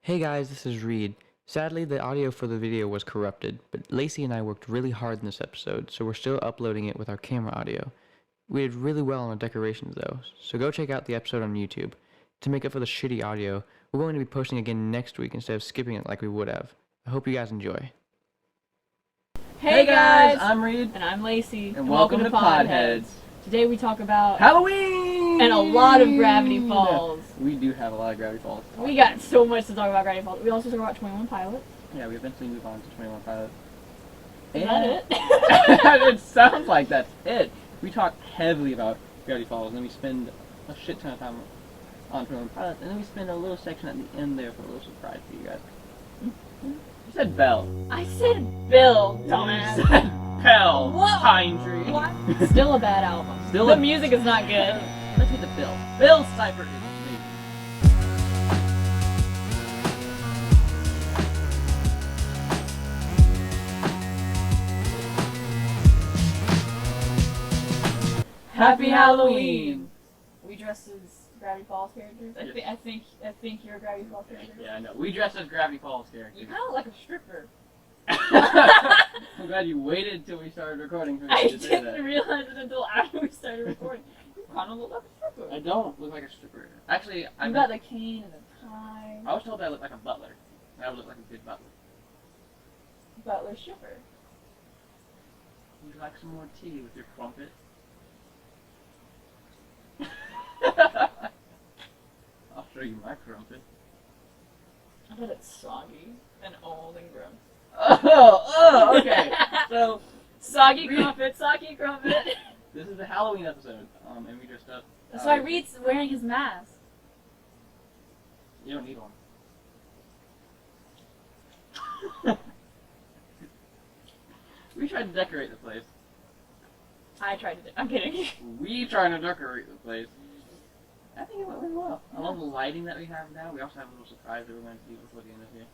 Hey guys, this is Reid. Sadly, the audio for the video was corrupted, but Lacey and I worked really hard in this episode, so we're still uploading it with our camera audio. We did really well on our decorations though, so go check out the episode on YouTube. To make up for the shitty audio, we're going to be posting again next week instead of skipping it like we would have. I hope you guys enjoy. Hey guys, I'm Reid. and I'm Lacey, And welcome to Podheads. Today we talk about Halloween! and a lot of Gravity Falls. We do have a lot of Gravity Falls. We got so much to talk about Gravity Falls. We also talk about 21 Pilots. Yeah, we eventually move on to 21 Pilots. Is that it? It sounds like that's it. We talk heavily about Gravity Falls, and then we spend a shit ton of time on 21 Pilots, and then we spend a little section at the end there for a little surprise for you guys. You said Belle. I said Bill, dumbass. You said Belle. What? Pine Tree. What? Still a bad album. Still the a- music is not good. Let's get to Bill. Bill Cipher is amazing. Happy Halloween. We dressed as Gravity Falls characters. Yes. I think you're a Gravity Falls character. Yeah, I know. We dressed as Gravity Falls You characters. kind of look like a stripper. I'm glad you waited until we started recording for I me to say that. didn't realize it until after we started recording. You kind of look like a stripper. I don't look like a stripper. Actually, I You got the cane and the tie. was told that I look like a butler. I would look like a good butler. Butler stripper. Would you like some more tea with your crumpet? I'll show you my crumpet. I bet it's soggy and old and gross. Oh, okay. So, Soggy crumpet, soggy crumpet. this is the Halloween episode, and we dressed up. That's why Reed's wearing his mask. You don't need one. We tried to decorate the place. I tried to do. I'm kidding. We trying to decorate the place. I think it went really well. I love the lighting that we have now. We also have a little surprise that we're going to do before the end of here.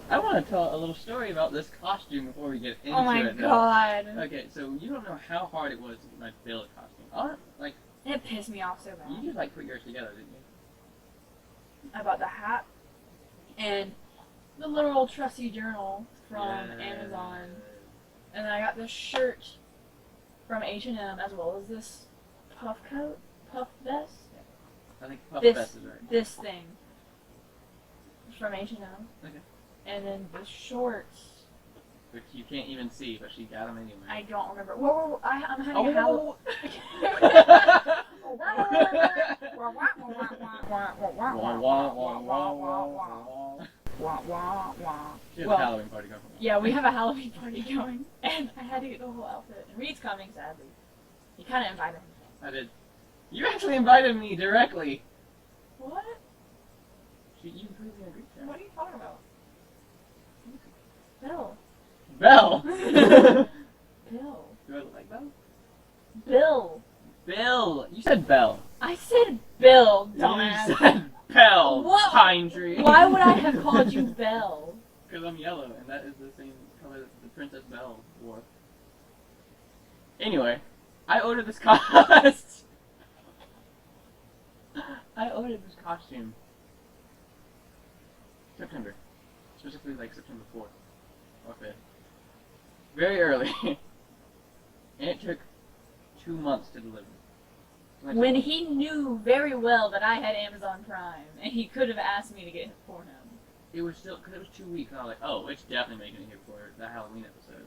I want to tell a little story about this costume before we get into it. Oh my though. god. Okay, so you don't know how hard it was to get my Bill costume. Like, It pissed me off so bad. you just like put yours together, didn't you? I bought the hat and the little trusty journal from Yeah. Amazon. And then I got this shirt from H&M as well as this puff coat, puff vest. I think Puff This- Best is right. This thing from H&M. Okay. And then the shorts. Which you can't even see, but she got them anyway. I don't remember. Whoa, I'm having a Oh. She has a Well, Halloween party going. Yeah, we have a Halloween party going, and I had to get the whole outfit. And Reed's coming, sadly. He kind of invited me. I did. You actually invited me directly. What? You completely agreed to What are you talking about? Bill. Belle! Bill. Do I look like Belle? Bill. Bill! You said Belle. I said Bill, You dumbass. said Belle! What? Pine Tree! Why would I have called you Belle? Because I'm yellow, and that is the same color that the Princess Belle wore. Anyway, I ordered this I ordered this costume September. Specifically like September 4th or 5th. Very early. And it took 2 months to deliver. When he knew very well that I had Amazon Prime, and he could have asked me to get it for him. It was still, because it was 2 weeks, and I was like, oh, it's definitely making it here for the Halloween episode.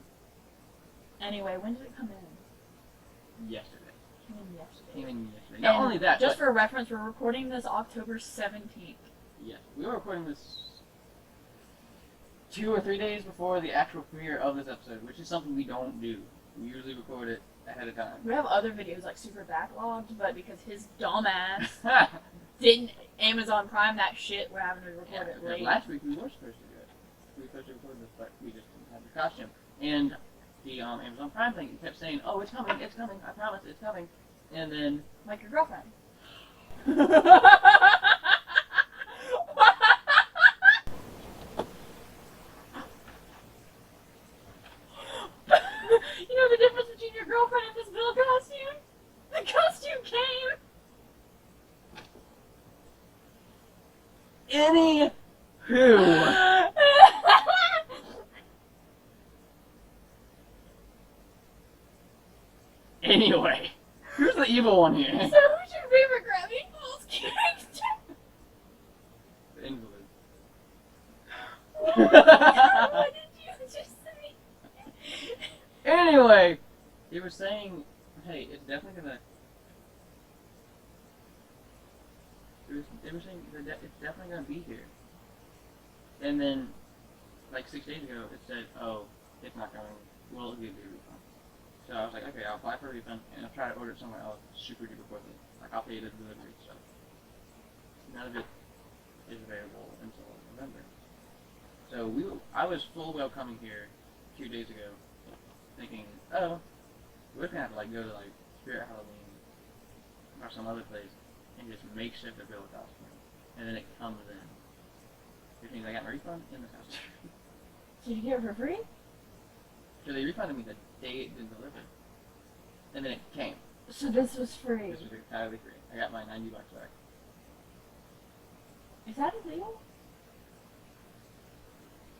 Anyway, when did it come in? Yesterday. It came in yesterday. Came in yesterday. Not And only that, just but for reference, we're recording this October 17th. yes, we were recording this 2 or 3 days before the actual premiere of this episode, which is something we don't do. We usually record it ahead of time. We have other videos like super backlogged, but because his dumbass didn't Amazon Prime that shit, we're having to record it late. Last week we were supposed to do it. We were supposed to record this, but we just didn't have the costume. And the Amazon Prime thing, it kept saying, oh, it's coming, I promise, it's coming. And then... Like your girlfriend. You know the difference between your girlfriend and this Bill costume? The costume came! Any Who? Anyway, who's the evil one here? So who's your favorite Gravity Falls character? The invalid. What did you just say? Anyway, they were saying, hey, it's definitely gonna. They were saying it's definitely gonna be here. And then, like 6 days ago, it said, oh, it's not going. We'll give you a refund. So I was like, okay, I'll apply for a refund and I'll try to order it somewhere else super duper quickly. Like I'll pay the delivery stuff. None of it is available until November. So I was full well coming here a few days ago, thinking, oh, we're gonna have to like go to like Spirit Halloween or some other place and just makeshift a bill costume, and then it comes in. Which means I got my refund in the costume. Did you get it for free? So they refunded me the day it didn't deliver, and then it came. So this was free. This was entirely free. I got my $90 back. Is that illegal?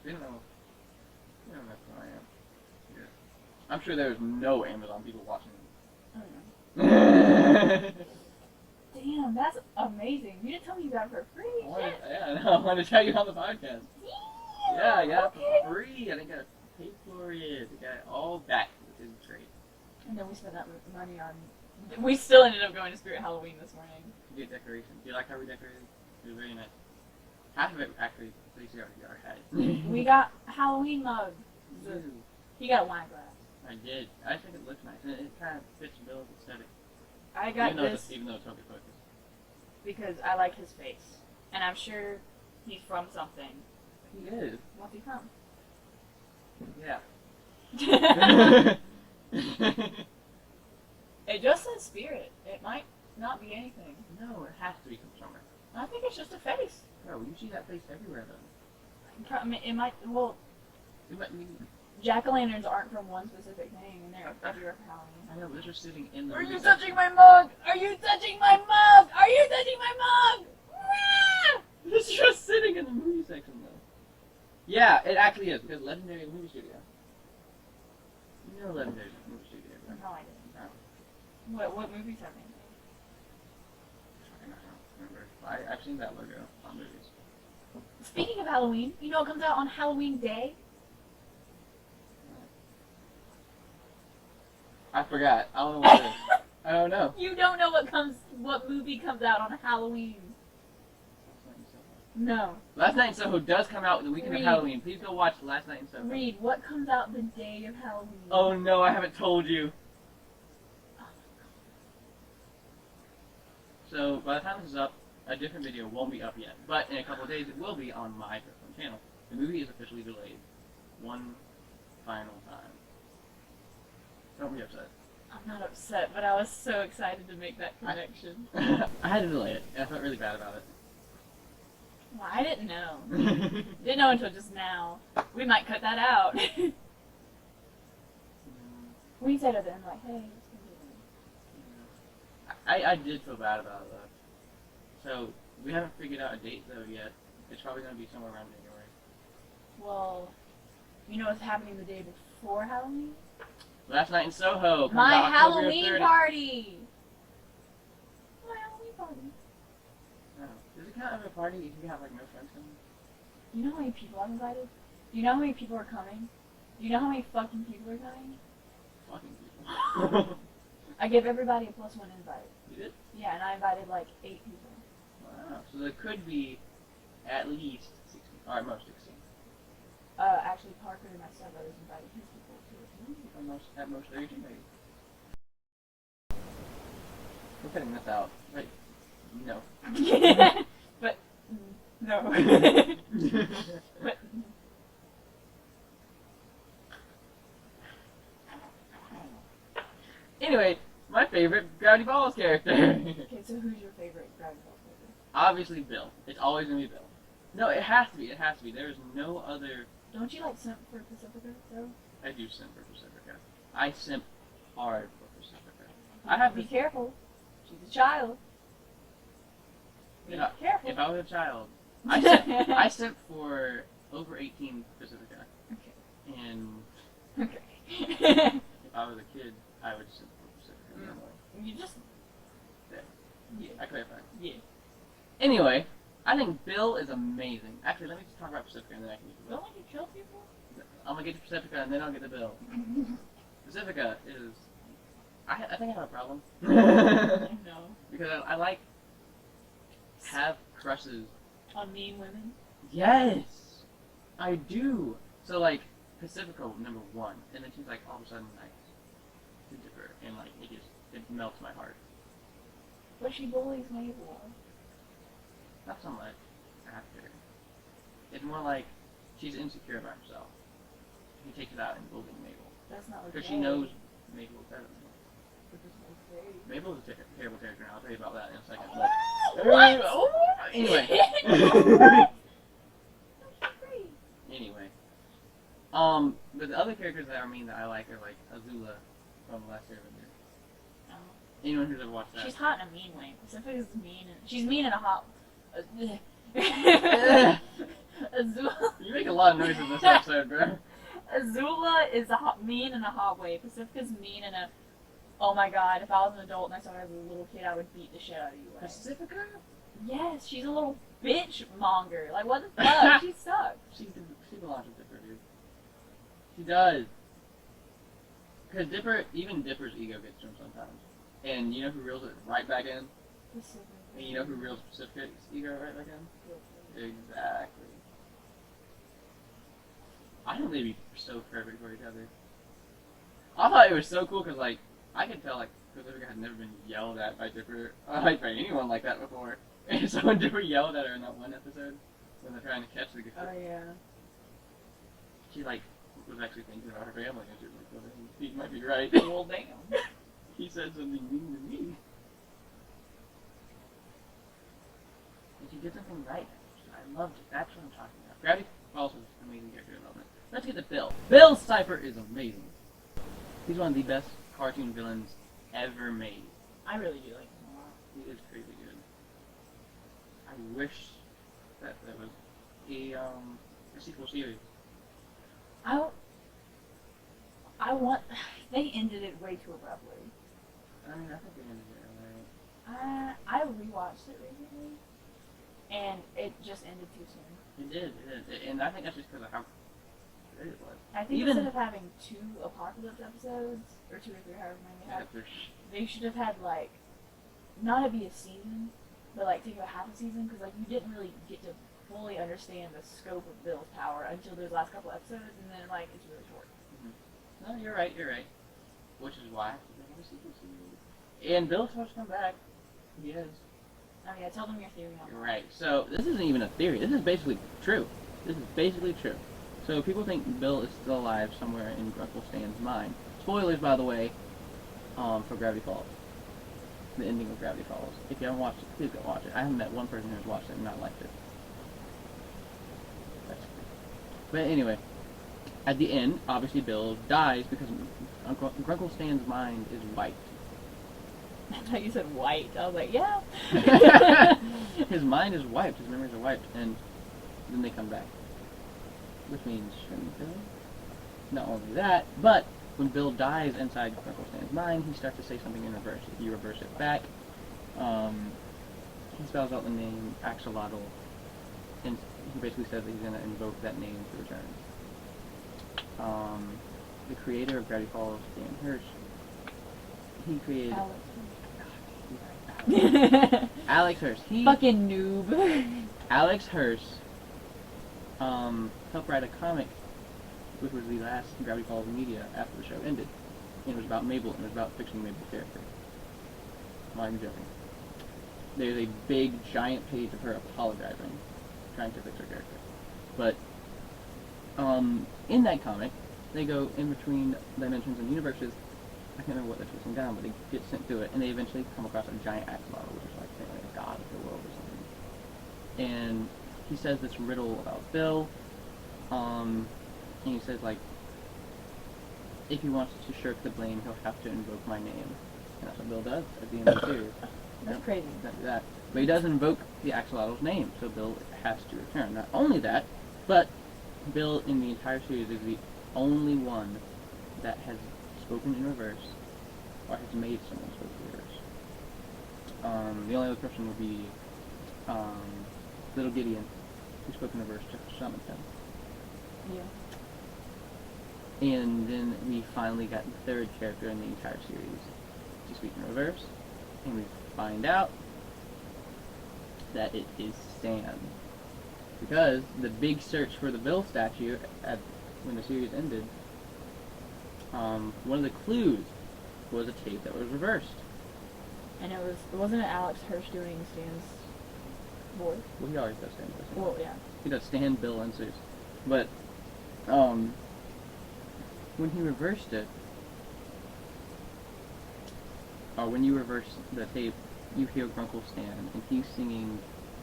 They don't know. They don't know who I am. Yeah. I'm sure there's no Amazon people watching. I don't know. Damn, that's amazing. You didn't tell me you got it for free. I wanted to tell you on the podcast. Yeah, I got okay. it for free. I didn't got to pay for it. I got it all back, which is great. And then we spent that money on. We still ended up going to Spirit Halloween this morning. Good decoration. Do you like how we decorated? It was very nice. Half of it actually, Lacey already had. We got Halloween mugs. Ooh, He got a wine glass. I did. I think it looks nice. And it kind of fits Bill's aesthetic. I got this Even though it's TØP Topics. because I like his face. And I'm sure he's from something. He is. What's he from? Yeah. It just says Spirit. It might not be anything. No, it has to be from somewhere. I think it's just a face. Bro, you see that face everywhere though. It might. Well, It might mean, jack-o'-lanterns aren't from one specific thing, and they're everywhere for Halloween. I know, but they're sitting in the Are you movie touching section. my mug? Are you touching my mug? Are you touching my mug? Ah! It's just sitting in the movie section though. Yeah, it actually is, because Legendary is a movie studio. You know Legendary is a movie studio, right? No, I didn't. No. What movies have they made? I don't remember. I've seen that logo on movies. Speaking of Halloween, you know it comes out on Halloween Day? I forgot. I don't know what it is. I don't know. You don't know what movie comes out on Halloween. No. Last Night in Soho does come out the weekend of Reid. Halloween. Please go watch Last Night in Soho. Reid, what comes out the day of Halloween? Oh no, I haven't told you. So by the time this is up, a different video won't be up yet. But in a couple of days, it will be on my personal channel. The movie is officially delayed. One final time. Don't be upset. I'm not upset, but I was so excited to make that connection. I had to delay it, and I felt really bad about it. Well, I didn't know. Didn't know until just now. We might cut that out. We said it then, like, hey, it's gonna be I did feel bad about it though. So we haven't figured out a date though yet. It's probably gonna be somewhere around January. Well, you know what's happening the day before Halloween? Last Night in Soho. comes My out October Halloween 30th. party! My Halloween party. Oh. Does it count as a party if you have like no friends coming? You know how many people I'm invited? Do you know how many people are coming? Do you know how many fucking people are coming? Fucking people. I give everybody a +1 invite. You did? Yeah, and I invited like 8 people. Wow. So there could be at least 16, or at most 16. Actually, Parker and my stepbrothers invited his people too. At most 32 maybe. We're cutting this out. Right? No. But no. But Anyway, my favorite Gravity Falls character. okay, so who's your favorite Gravity Falls character? Obviously Bill. It's always gonna be Bill. No, it has to be. It has to be. There is no other. Don't you like simp for Pacifica though? I do simp for Pacifica. I simp hard for Pacifica. I have Be this. careful. She's a child. Be Yeah, careful. If I was a child, I sent for over 18 Pacifica. Okay. And Okay. if I was a kid, I would send for Pacifica. No. You just. Yeah. Yeah. I clarified. Yeah. Anyway, I think Bill is amazing. Actually, let me just talk about Pacifica and then I can get to Bill. Don't you kill people? I'm gonna get to Pacifica and then I'll get to Bill. Pacifica is. I think I have a problem. No. Because I like have crushes. On mean women? Yes, I do. So like Pacifica #1, and then she's like all of a sudden nice to Dipper, and like it melts my heart. But she bullies Mabel. Not so much after. It's more like she's insecure about herself. He takes it out in bullying Mabel That's not okay. because she knows Mabel is better than him. Which is okay. Mabel is a terrible character, and I'll tell you about that in a second. What? Anyway. Great. Anyway. But the other characters that are mean that I like are like Azula from The Last Airbender. Oh. Anyone who's ever watched that. She's hot in a mean way. Pacifica's mean. She's mean in a hot. Azula. You make a lot of noise in this episode, bro. Azula is mean in a hot way. Pacifica's mean in a. Oh my god! If I was an adult and I saw her as a little kid, I would beat the shit out of you. Way. Pacifica? Yes, she's a little bitch monger. Like what the fuck? She sucks. She belongs to Dipper, dude. She does. Because even Dipper's ego gets to him sometimes. And you know who reels it right back in? Pacifica. And you know who reels Pacifica's ego right back in? Exactly. I think they'd be so perfect for each other. I thought it was so cool because, like, I could tell, like, Pacifica had never been yelled at by Dipper, like, by anyone like that before. And so when Dipper yelled at her in that one episode, when they're trying to catch the Oh yeah. she, like, was actually thinking about her family, and she was like, well, he might be right. Well, damn. He said something mean to me. And she did something right. I loved it. That's what I'm talking about. Gravity Falls was amazing character development. Let's get to Bill. Bill Cipher is amazing. He's one of the best cartoon villains ever made. I really do like him a lot. He is crazy good. I wish that there was a sequel series. I want. They ended it way too abruptly. I mean, I think they ended it right. I rewatched it recently, and it just ended too soon. It did, and I think that's just because of how good it was. I think instead of having 2 Apocalypse episodes, or 2 or 3, however many they have, they should have had, like, not it be a season, but, like, take about half a season, because, like, you didn't really get to fully understand the scope of Bill's power until those last couple episodes, and then, like, it's really short. No, you're right. Which is why they have a sequel series. And Bill's supposed to come back. He is. Oh yeah, tell them your theory on You're that. right. So, this isn't even a theory. This is basically true. So, people think Bill is still alive somewhere in Grunkle Stan's mind. Spoilers, by the way, for Gravity Falls. The ending of Gravity Falls. If you haven't watched it, please go watch it. I haven't met one person who's watched it and not liked it. That's good. But anyway, at the end, obviously Bill dies because Grunkle Stan's mind is wiped. I thought you said white. I was like, yeah. His mind is wiped, his memories are wiped, and then they come back. Which means shouldn't Bill? Not only that, but when Bill dies inside Grunkle Stan's mind, he starts to say something in reverse. If you reverse it back, he spells out the name Axolotl, and he basically says that he's going to invoke that name to return. The creator of Gravity Falls, Dan Hirsch, he created... Alex Hirsch. Fucking noob. Alex Hirsch helped write a comic, which was the last Gravity Falls media after the show ended. And it was about Mabel, and it was about fixing Mabel's character. I'm not even joking. There's a big, giant page of her apologizing, trying to fix her character. But, in that comic, they go in between dimensions and universes. I can't remember what they're chasing down, but they get sent through it, and they eventually come across a giant axolotl, which is like a god of the world or something. And he says this riddle about Bill, and he says, like, if he wants to shirk the blame, he'll have to invoke my name. And that's what Bill does at the end of the series. That's crazy. That But he does invoke the axolotl's name, so Bill has to return. Not only that, but Bill in the entire series is the only one that has spoken in reverse, or has made someone speak in reverse. The only other person would be little Gideon, who spoke in reverse to summon him. Yeah. And then we finally got the third character in the entire series to speak in reverse, and we find out that it is Stan. Because the big search for the Bill statue when the series ended, one of the clues was a tape that was reversed. And wasn't it Alex Hirsch doing Stan's voice? Well, he always does Stan's voice. Well, yeah. He does Stan, Bill, and Zeus. But, when he reversed it, or when you reverse the tape, you hear Grunkle Stan, and he's singing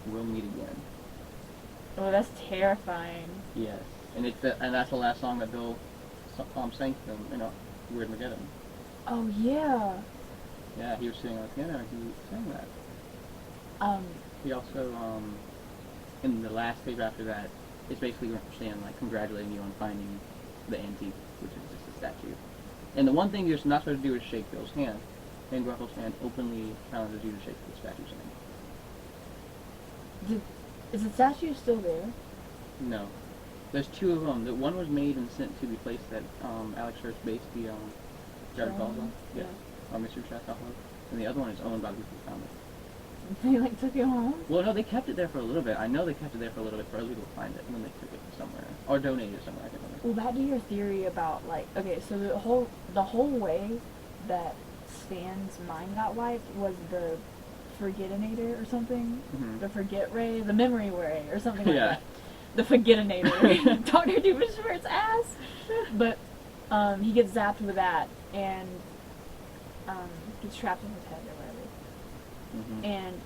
"We'll Meet Again." Oh, that's terrifying. Yes, and that's the last song that Bill sang to them in Weird Mageddon. Oh yeah. Yeah, he was sitting on the piano and he sang that. He also, in the last tape after that, it's basically Stan congratulating you on finding the antique, which is just a statue. And the one thing you're not supposed to do is shake Bill's hand. And Grunkle's hand openly challenges you to shake the statue's hand. Is the statue still there? No. There's two of them. The one was made and sent to the place that Alex Hirsch based the Gravity Falls on. Yeah. Mystery Shack off of. And the other one is owned by the people who found it. They took it home? Well, no, they kept it there for a little bit. I know they kept it there for a little bit for other people to find it, and then they took it somewhere. Or donated it somewhere, I can't remember. Well, back to your theory about, okay, so the whole way that Stan's mind got wiped was the Forgetinator or something? Mm-hmm. The Forget Ray? The Memory Ray or something like Yeah. that. The Forgetinator. Dr. Doofenshmirtz ass! But, he gets zapped with that, and, gets trapped in his head or whatever. Mm-hmm. And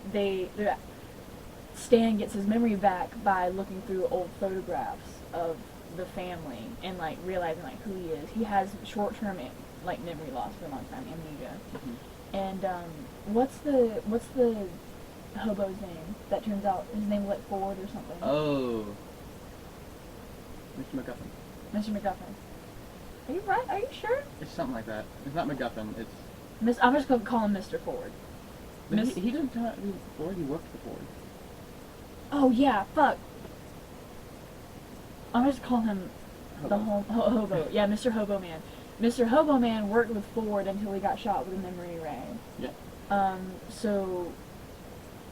Stan gets his memory back by looking through old photographs of the family and realizing who he is. He has short-term memory loss for a long time, amnesia. Mm-hmm. And what's the hobo's name? That turns out his name was Ford or something. Oh. Mr. McGuffin. Mr. McGuffin. Are you right? Are you sure? It's something like that. It's not McGuffin, it's... I'm just gonna call him Mr. Ford. But he doesn't do Ford, he worked for Ford. Oh yeah, fuck. I'm just calling him the hobo. Yeah, Mr. Hobo Man. Mr. Hobo Man worked with Ford until he got shot with a memory ray. Yeah.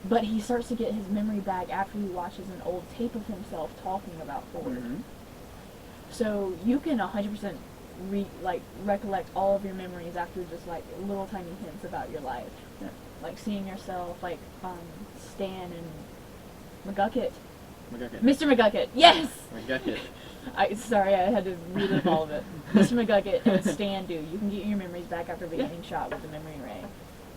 But he starts to get his memory back after he watches an old tape of himself talking about Ford. Mm-hmm. So you can 100% recollect all of your memories after just little tiny hints about your life. Yeah. Seeing yourself Stan and McGucket. McGucket. Mr. McGucket, yes! McGucket. Sorry, I had to relive all of it. Mr. McGucket and Stan do. You can get your memories back after being shot with the memory ray.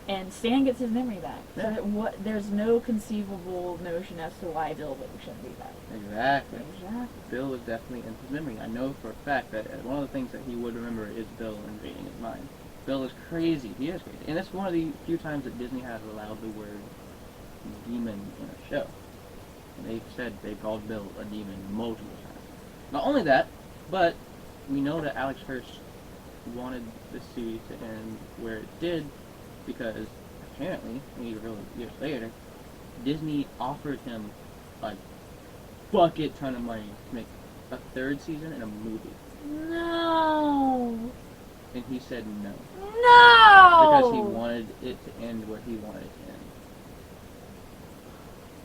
And Stan gets his memory back. Yeah. So there's no conceivable notion as to why Bill shouldn't be back. Exactly. Exactly. Bill was definitely in his memory. I know for a fact that one of the things that he would remember is Bill invading his mind. Bill is crazy. He is crazy. And it's one of the few times that Disney has allowed the word demon in a show. And they've said they called Bill a demon multiple times. Not only that, but we know that Alex Hirsch wanted the series to end where it did because apparently, years later, Disney offered him a bucket ton of money to make a third season and a movie. No! And he said no. No! Because he wanted it to end where he wanted it to end.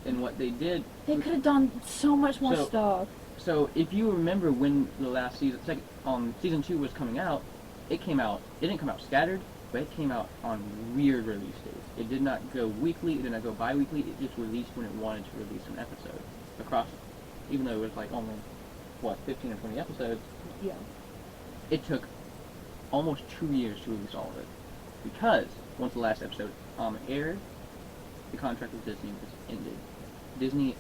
And what they did... They could have done so much more stuff. So, if you remember when the last season, season 2 was coming out, it didn't come out scattered, but it came out on weird release dates. It did not go weekly, it did not go bi-weekly, it just released when it wanted to release an episode. Across, even though it was only, 15 or 20 episodes, Yeah. it took almost 2 years to release all of it. Because, once the last episode aired, the contract with Disney was ended. Disney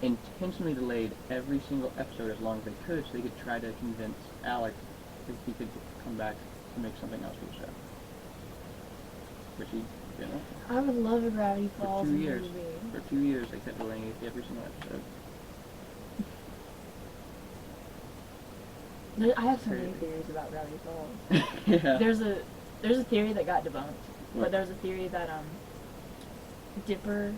intentionally delayed every single episode as long as they could so they could try to convince Alex if he could come back to make something else for the show. Which he You know, I would love a Gravity Falls 2 years. movie. For 2 years, they kept delaying every single episode. I have so many Crazy. theories about Gravity Falls. Yeah. There's a theory that got debunked, What? but there's a theory that Dipper,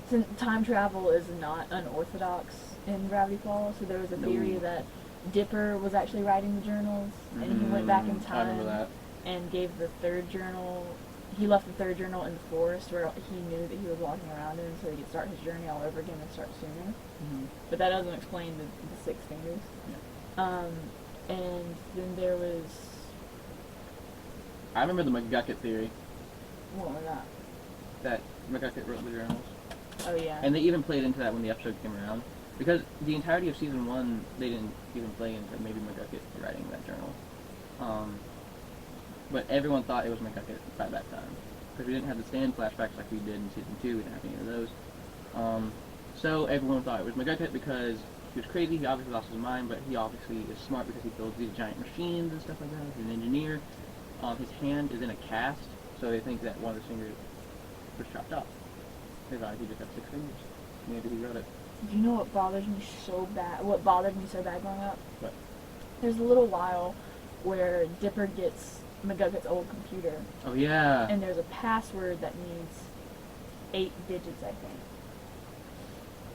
since time travel is not unorthodox in Gravity Falls, so there was a theory No. that Dipper was actually writing the journals, and he went back in I remember time that. and gave the third journal. He left the third journal in the forest where he knew that he was walking around in, so he could start his journey all over again and start sooner. But that doesn't explain the six fingers. And then there was, I remember the McGucket theory, what was that? that McGucket wrote the journals. Oh yeah. And they even played into that when the episode came around. Because the entirety of season 1, they didn't even play into maybe McGucket writing that journal. But everyone thought it was McGucket by that time. Because we didn't have the Stan flashbacks like we did in season 2, we didn't have any of those. So everyone thought it was McGucket because he was crazy, he obviously lost his mind, but he obviously is smart because he builds these giant machines and stuff like that. He's an engineer. His hand is in a cast, so they think that one of his fingers was chopped off. They thought he just had 6 fingers. Maybe he wrote it. You know what bothers me so bad? What bothered me so bad growing up? What? There's a little while where Dipper gets McGucket's old computer, Oh yeah. and there's a password that needs 8 digits, I think.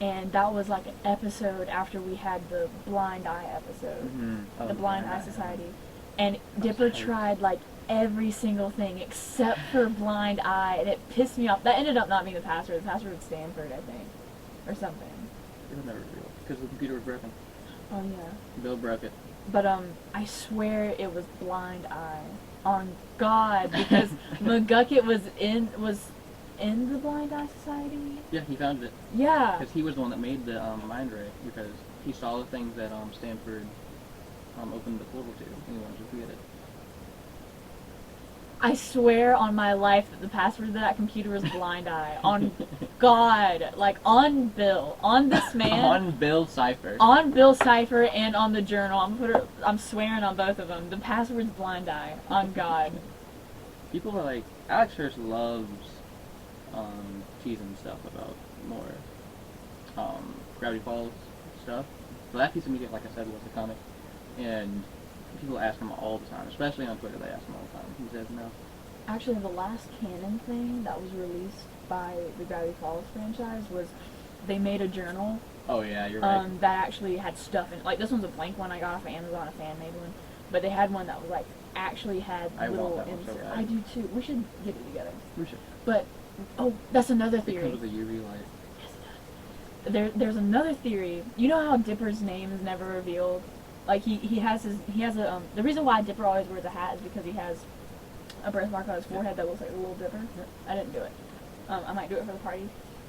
And that was like an episode after we had the Blind Eye episode, Oh, the Blind Eye yeah. Society, and Dipper tight. tried like every single thing except for Blind Eye, and it pissed me off. That ended up not being the password. The password was Stanford, I think, or something. It was never real because the computer was broken. Oh yeah. Bill broke it. But I swear it was Blind Eye. On God, because McGucket was in the Blind Eye Society. Yeah, he found it Yeah. because he was the one that made the mind ray because he saw the things that Stanford opened the portal to, and he wanted to create it. I swear on my life that the password to that computer was Blind Eye. On God, like on Bill, on this man, On Bill Cipher. on Bill Cipher, and on the journal. I'm swearing on both of them. The password's Blind Eye. On God. People are like, Alex Hirsch loves teasing stuff about more Gravity Falls stuff. So that piece of media, like I said, was the comic, and people ask him all the time, especially on Twitter. They ask him all the time. He says no. Actually, the last canon thing that was released by the Gravity Falls franchise was they made a journal Oh yeah, you're right. that actually had stuff in it. Like, this one's a blank one I got off of Amazon, a fan made one. But they had one that was like, actually had I little want that one so inserts. bad. I do too. We should get it together. We should. But, oh, that's another It theory. comes with a UV light. There's another theory. You know how Dipper's name is never revealed? Like, he has a, the reason why Dipper always wears a hat is because he has a birthmark on his forehead that looks like a little Dipper. I didn't do it. I might do it for the party.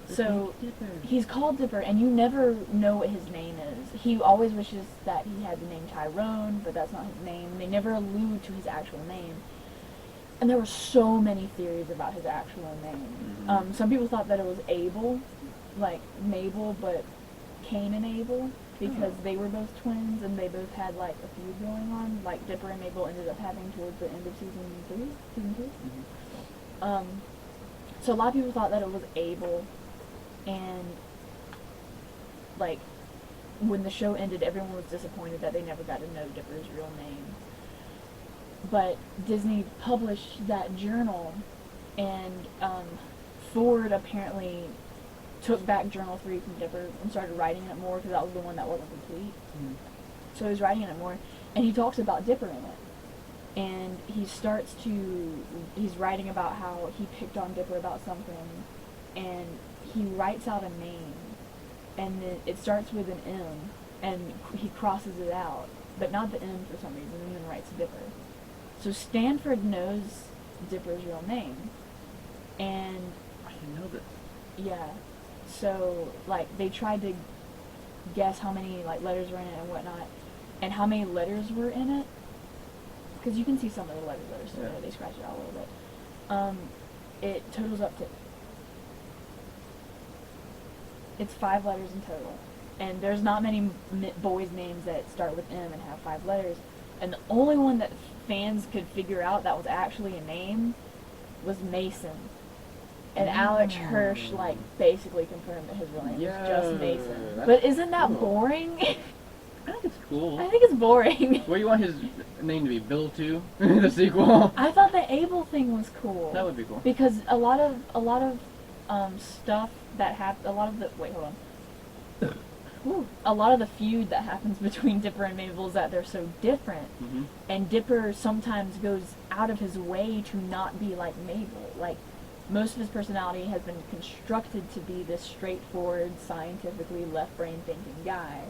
So, he's called Dipper, and you never know what his name is. He always wishes that he had the name Tyrone, but that's not his name. They never allude to his actual name. And there were so many theories about his actual name. Some people thought that it was Abel, like Mabel, but Cain and Abel, because they were both twins, and they both had, like, a feud going on, like Dipper and Mabel ended up having towards the end of season 2. So a lot of people thought that it was Abel, and, like, when the show ended, everyone was disappointed that they never got to know Dipper's real name. But Disney published that journal, and Ford apparently took back Journal 3 from Dipper and started writing it more because that was the one that wasn't complete. So he was writing it more, and he talks about Dipper in it. And he's writing about how he picked on Dipper about something, and he writes out a name, and then it starts with an M, and he crosses it out, but not the M for some reason, and then writes Dipper. So Stanford knows Dipper's real name, and I didn't know this. yeah, so, like, they tried to guess how many, like, letters were in it and whatnot, and how many letters were in it, because you can see some of the letters that are still there, they scratched it out a little bit. It totals up to, it's 5 letters in total, and there's not many boys' names that start with M and have 5 letters, and the only one that fans could figure out that was actually a name was Mason. And Alex Hirsch, like, basically confirmed that his real name was just Mason. that's But isn't that cool. boring? I think it's cool. I think it's boring. What do you want his name to be? Bill 2? The sequel? I thought the Abel thing was cool. That would be cool. Because a lot of stuff that happened, a lot of the, wait, hold on. Ooh, a lot of the feud that happens between Dipper and Mabel is that they're so different. Mm-hmm. And Dipper sometimes goes out of his way to not be like Mabel. Like, most of his personality has been constructed to be this straightforward, scientifically left-brain thinking guy.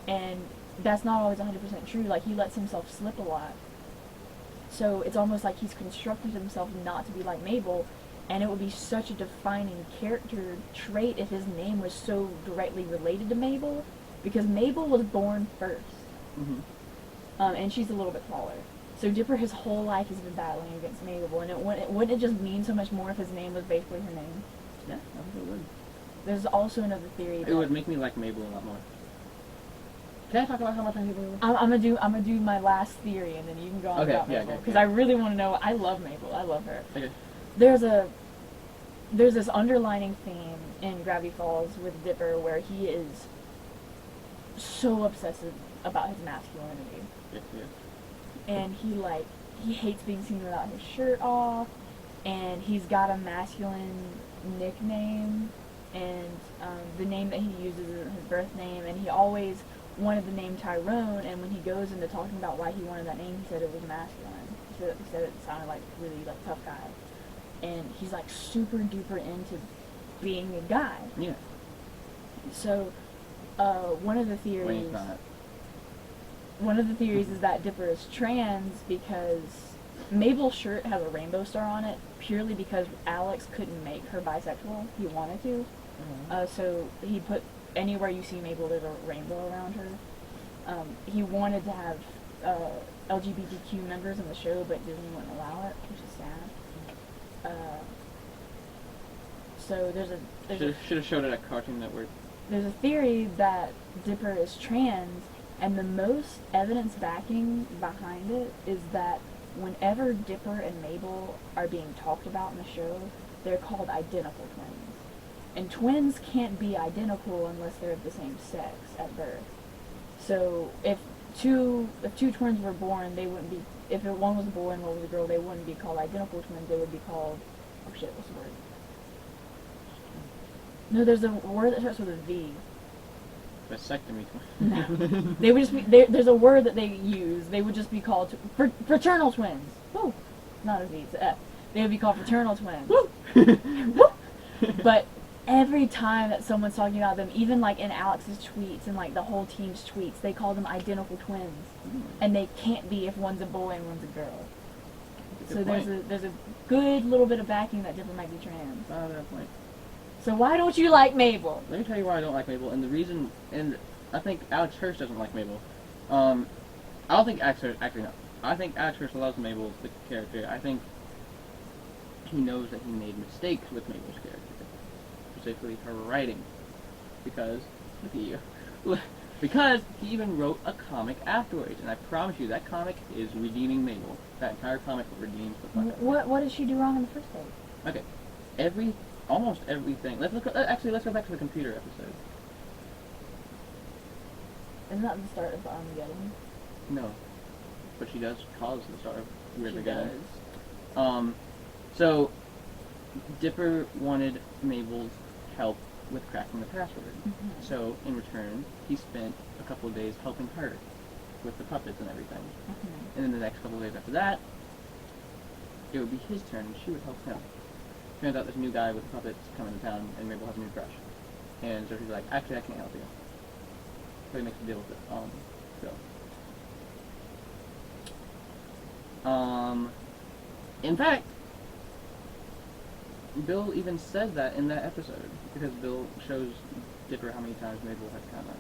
And that's not always 100% true. Like, he lets himself slip a lot. So it's almost like he's constructed himself not to be like Mabel, and it would be such a defining character trait if his name was so directly related to Mabel, because Mabel was born first. Mm-hmm. And she's a little bit taller. So Dipper his whole life has been battling against Mabel, and wouldn't it just mean so much more if his name was basically her name? Yeah, I think it would. There's also another theory that It would make me like Mabel a lot more. Can I talk about how much I hate Mabel? I'm gonna do my last theory, and then you can go on Okay, about yeah, Mabel, okay, because yeah. I really want to know. I love Mabel. I love her. Okay. There's this underlining theme in Gravity Falls with Dipper where he is so obsessive about his masculinity, Yeah. and he hates being seen without his shirt off, and he's got a masculine nickname, and the name that he uses isn't his birth name, and he always wanted the name Tyrone, and when he goes into talking about why he wanted that name, he said it was masculine. He said it sounded like really like tough guy. And he's like super duper into being a guy. Yeah. So, one of the When he's theories not. is that Dipper is trans because Mabel's shirt has a rainbow star on it purely because Alex couldn't make her bisexual. He wanted to. So he put anywhere you see Mabel, there's a rainbow around her. He wanted to have LGBTQ members in the show, but Disney wouldn't allow it, which is sad. So Should have showed it at Cartoon Network. there's a theory that Dipper is trans, and the most evidence backing behind it is that whenever Dipper and Mabel are being talked about in the show, they're called identical twins. And twins can't be identical unless they're of the same sex at birth. So if two twins were born, they wouldn't be, if one was a boy and one was a girl, they wouldn't be called identical twins, they would be called, oh shit, what's the word? No, there's a word that starts with a V. Vasectomy. No. They would just be, there's a word that they use, they would just be called fraternal twins. Woo! Not a V, it's a F. They would be called fraternal twins. Woo! But every time that someone's talking about them, even like in Alex's tweets and like the whole team's tweets, they call them identical twins. And they can't be if one's a boy and one's a girl. So there's a good little bit of backing that Dipper might be trans. Oh, that point. So why don't you like Mabel? Let me tell you why I don't like Mabel, and the reason, and I think Alex Hirsch doesn't like Mabel. I don't think Alex Hirsch, actually no. I think Alex Hirsch loves Mabel, the character. I think he knows that he made mistakes with Mabel's character. Specifically her writing. Because, look at you. Because he even wrote a comic afterwards, and I promise you that comic is redeeming Mabel. That entire comic redeems the fuck out of her. What did she do wrong in the first place? Okay. Almost everything. Let's go back to the computer episode. Isn't that the start of Armageddon? No. But she does cause the start of She Armageddon. does. So Dipper wanted Mabel's help with cracking the password. Mhm. So in return, he spent a couple of days helping her with the puppets and everything. Mhm. And then the next couple of days after that, it would be his turn and she would help him. Turns out this new guy with the puppets coming to town and Mabel has a new crush. And so she's like, actually I can't help you. So he makes a deal with it. In fact, Bill even says that in that episode, because Bill shows Dipper how many times Mabel has kind of,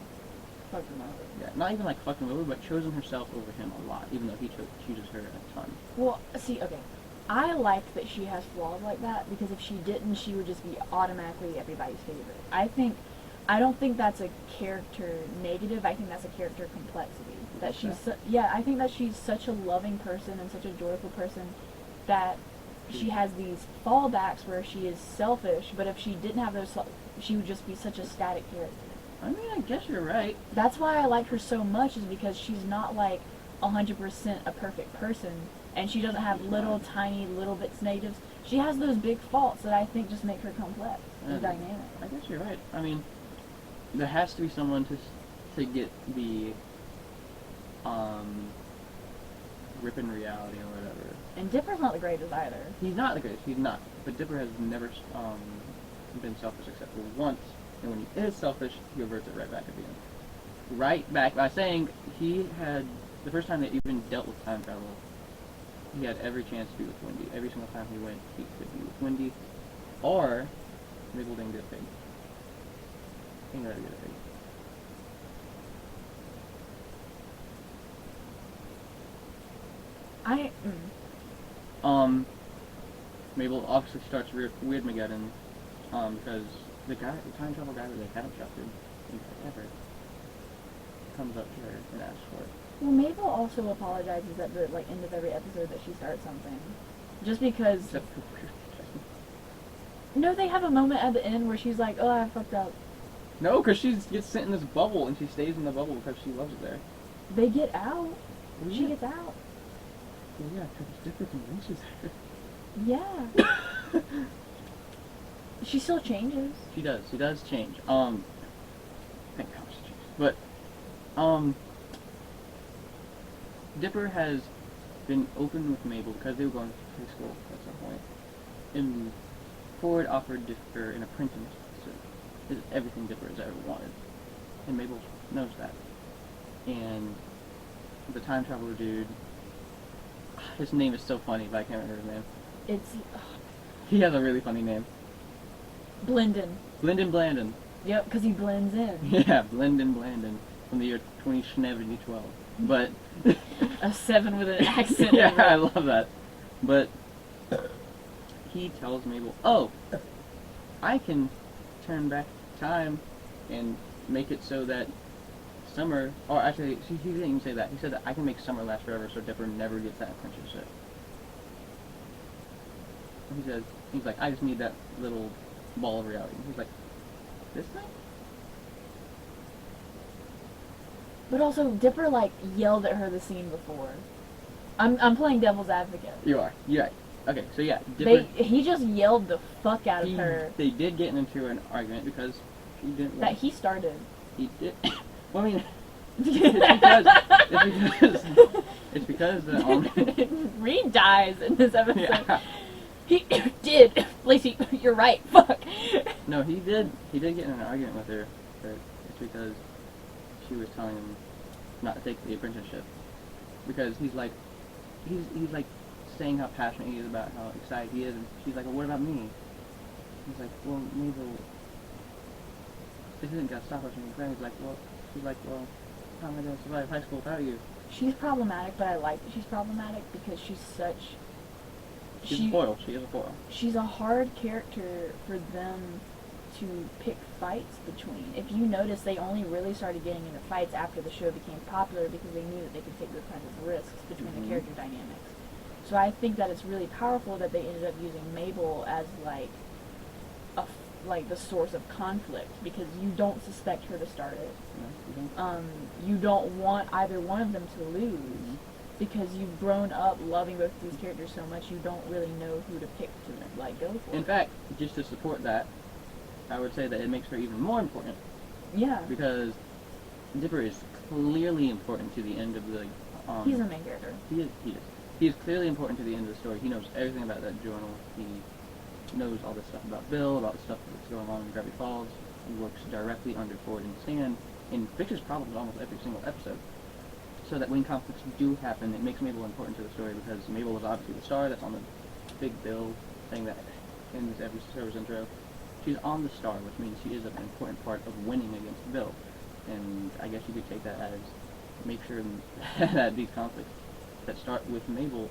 Fuck him over. yeah, not even like fucked him over, but chosen herself over him a lot, even though he chooses her a ton. Well, see, okay. I like that she has flaws like that, because if she didn't, she would just be automatically everybody's favorite. I don't think that's a character negative, I think that's a character complexity. That she's, I think that she's such a loving person and such a joyful person that she has these fallbacks where she is selfish, but if she didn't have those, she would just be such a static character. I mean, I guess you're right. That's why I like her so much, is because she's not like 100% a perfect person, and she doesn't have little tiny little bits negatives. She has those big faults that I think just make her complex and dynamic. I guess you're right. I mean, there has to be someone to get the ripping reality or whatever. And Dipper's not the greatest either. He's not the greatest. He's not. But Dipper has never been selfish except for once, and when he is selfish, he reverts it right back at the end. Right back by saying he had the first time they even dealt with time travel. He had every chance to be with Wendy. Every single time he went, he could be with Wendy, or Mabel didn't get a pig. He never get a pig. Mabel obviously starts Weirdmageddon, because the time travel guy that they haven't trusted in forever comes up to her and asks for it. Well, Mabel also apologizes at the end of every episode that she starts something, just because. Except for No, they have a moment at the end where she's like, "Oh, I fucked up." No, because she gets sent in this bubble and she stays in the bubble because she loves it there. They get out. Oh, She yeah. gets out. Well, yeah, because it's different from Lacey's there. Yeah. She still changes. She does. She does change. Thank God she changes. But, Dipper has been open with Mabel because they were going to high school at some point. And Ford offered Dipper an apprenticeship. Is everything Dipper has ever wanted. And Mabel knows that. And the time traveler dude, his name is so funny, but I can't remember his name. It's He has a really funny name. Blendon. Lyndon Blandon. Yep, because he blends in. Yeah, Lyndon Blandon from the year 2012. But A 7 with an accent. yeah, over it. I love that. But he tells Mabel, "Oh, I can turn back time and make it so that Summer," or actually, he didn't even say that. He said that I can make Summer last forever, so Dipper never gets that apprenticeship. He's like, "I just need that little ball of reality." He's like, "This thing?" But also, Dipper yelled at her the scene before. I'm playing devil's advocate. You are. You're right. Okay, so yeah, Dipper. He just yelled the fuck out of her. They did get into an argument because she didn't. That he started. He did. Well, I mean, it's because Reid dies in this episode. Yeah. He did. Lacey, you're right. Fuck. No, he did get in an argument with her, but it's because she was telling him not to take the apprenticeship. Because he's like saying how passionate he is about how excited he is, and she's like, "Well, what about me?" He's like, "Well, Mabel, this isn't gonna stop us from being friends." She's like, "Well, how am I gonna survive high school without you?" She's problematic, but I like that she's problematic because she's such. She's a foil. She is a foil. She's a hard character for them to pick fights between. If you notice, they only really started getting into fights after the show became popular because they knew that they could take those kinds of risks between the character dynamics. So I think that it's really powerful that they ended up using Mabel as the source of conflict, because you don't suspect her to start it. No, you don't. You don't want either one of them to lose. Because you've grown up loving both of these characters so much, you don't really know who to pick to go for. In fact, just to support that, I would say that it makes her even more important. Yeah. Because Dipper is clearly important to the end of the. He's a main character. He is. He is clearly important to the end of the story. He knows everything about that journal. He knows all this stuff about Bill, about the stuff that's going on in Gravity Falls. He works directly under Ford and Stan, and fixes problems almost every single episode. So that when conflicts do happen, it makes Mabel important to the story, because Mabel is obviously the star that's on the big bill thing that ends every service intro. She's on the star, which means she is an important part of winning against Bill. And I guess you could take that as make sure that these conflicts that start with Mabel,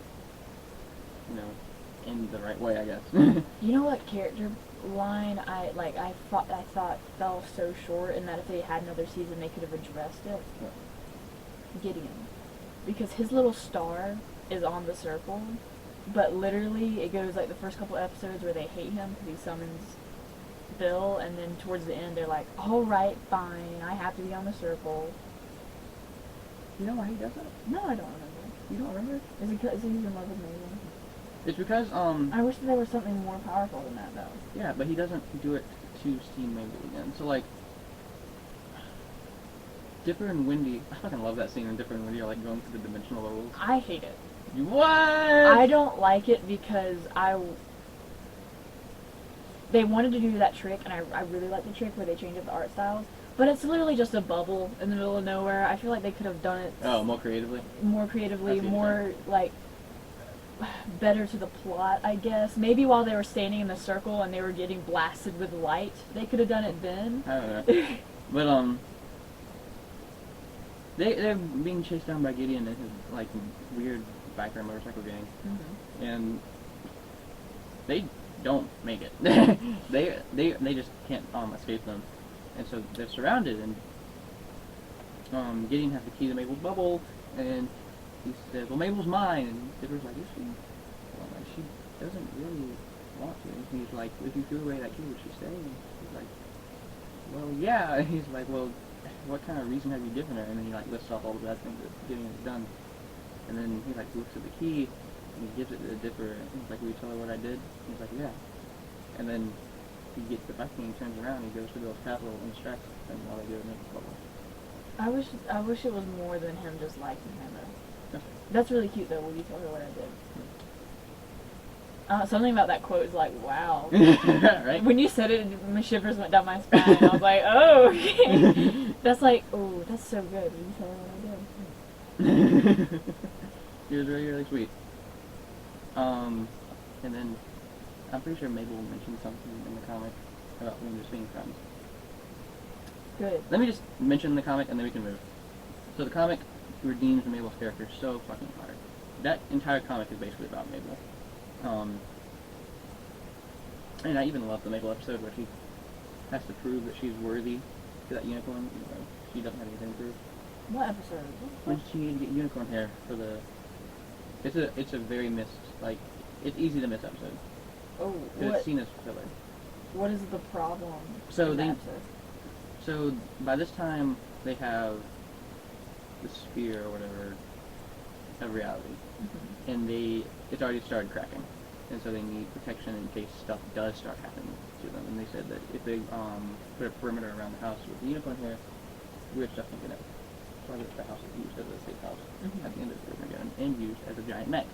end the right way, I guess. You know what character line I thought fell so short, and that if they had another season they could have addressed it? What? Gideon. Because his little star is on the circle, but literally it goes like the first couple episodes where they hate him because he summons Bill, and then towards the end they're like, alright, fine, I have to be on the circle. You know why he does that? No, I don't remember. You don't remember? Is it because he's in love with Mabel? It's because, I wish that there was something more powerful than that, though. yeah, but he doesn't do it to see Mabel again. So, like, Dipper and Wendy, I fucking love that scene when Dipper and Wendy are, like, going through the dimensional levels. I hate it. What? I don't like it because they wanted to do that trick, and I really like the trick where they change up the art styles, but it's literally just a bubble in the middle of nowhere. I feel like they could have done it More creatively? more creatively, more, like, better to the plot, I guess. Maybe while they were standing in the circle and they were getting blasted with light, they could have done it then. I don't know. But, they're being chased down by Gideon and his, like, weird biker motorcycle gang. Mm-hmm. And they don't make it. they just can't escape them. And so they're surrounded, and Gideon has the key to Mabel's bubble, and he says, well, Mabel's mine, and Dipper's like, is she? Well, like, she doesn't really want to. And he's like, if you threw away that key, would she stay? And he's like, well, yeah. And he's like, well, what kind of reason have you given her? And then he, like, lists off all the bad things that Gideon has done. And then he, like, looks at the key, and he gives it to Dipper, and he's like, will you tell her what I did? And he's like, yeah. And then he gets the biking and turns around, and he goes to Bill's capital and distracts them while they go to make a bubble. I wish it was more than him just liking her, though. Okay. That's really cute, though. Will you tell her what I did? Something about that quote is like, wow. Right? When you said it, my shivers went down my spine. I was like, oh, okay. That's like, oh, that's so good. Will you tell her what I did? He was really, really sweet. And then I'm pretty sure Mabel mentioned something in the comic about them just being friends. Good. Let me just mention the comic and then we can move. So the comic redeems Mabel's character so fucking hard. That entire comic is basically about Mabel. And I even love the Mabel episode where she has to prove that she's worthy to that unicorn, even though she doesn't have anything to prove. What episode? When she needed to get unicorn hair for the... It's a very missed, like, it's easy to miss episode. Oh, Because it's seen as filler. what is the problem So in the they- episode? So by this time they have the sphere or whatever of reality, Mm-hmm. and it's already started cracking, and so they need protection in case stuff does start happening to them. And they said that if they put a perimeter around the house with the unicorn here, weird stuff can get out. So the house is used as a safe house Mhm. at the end of the Armageddon, and used as a giant mech.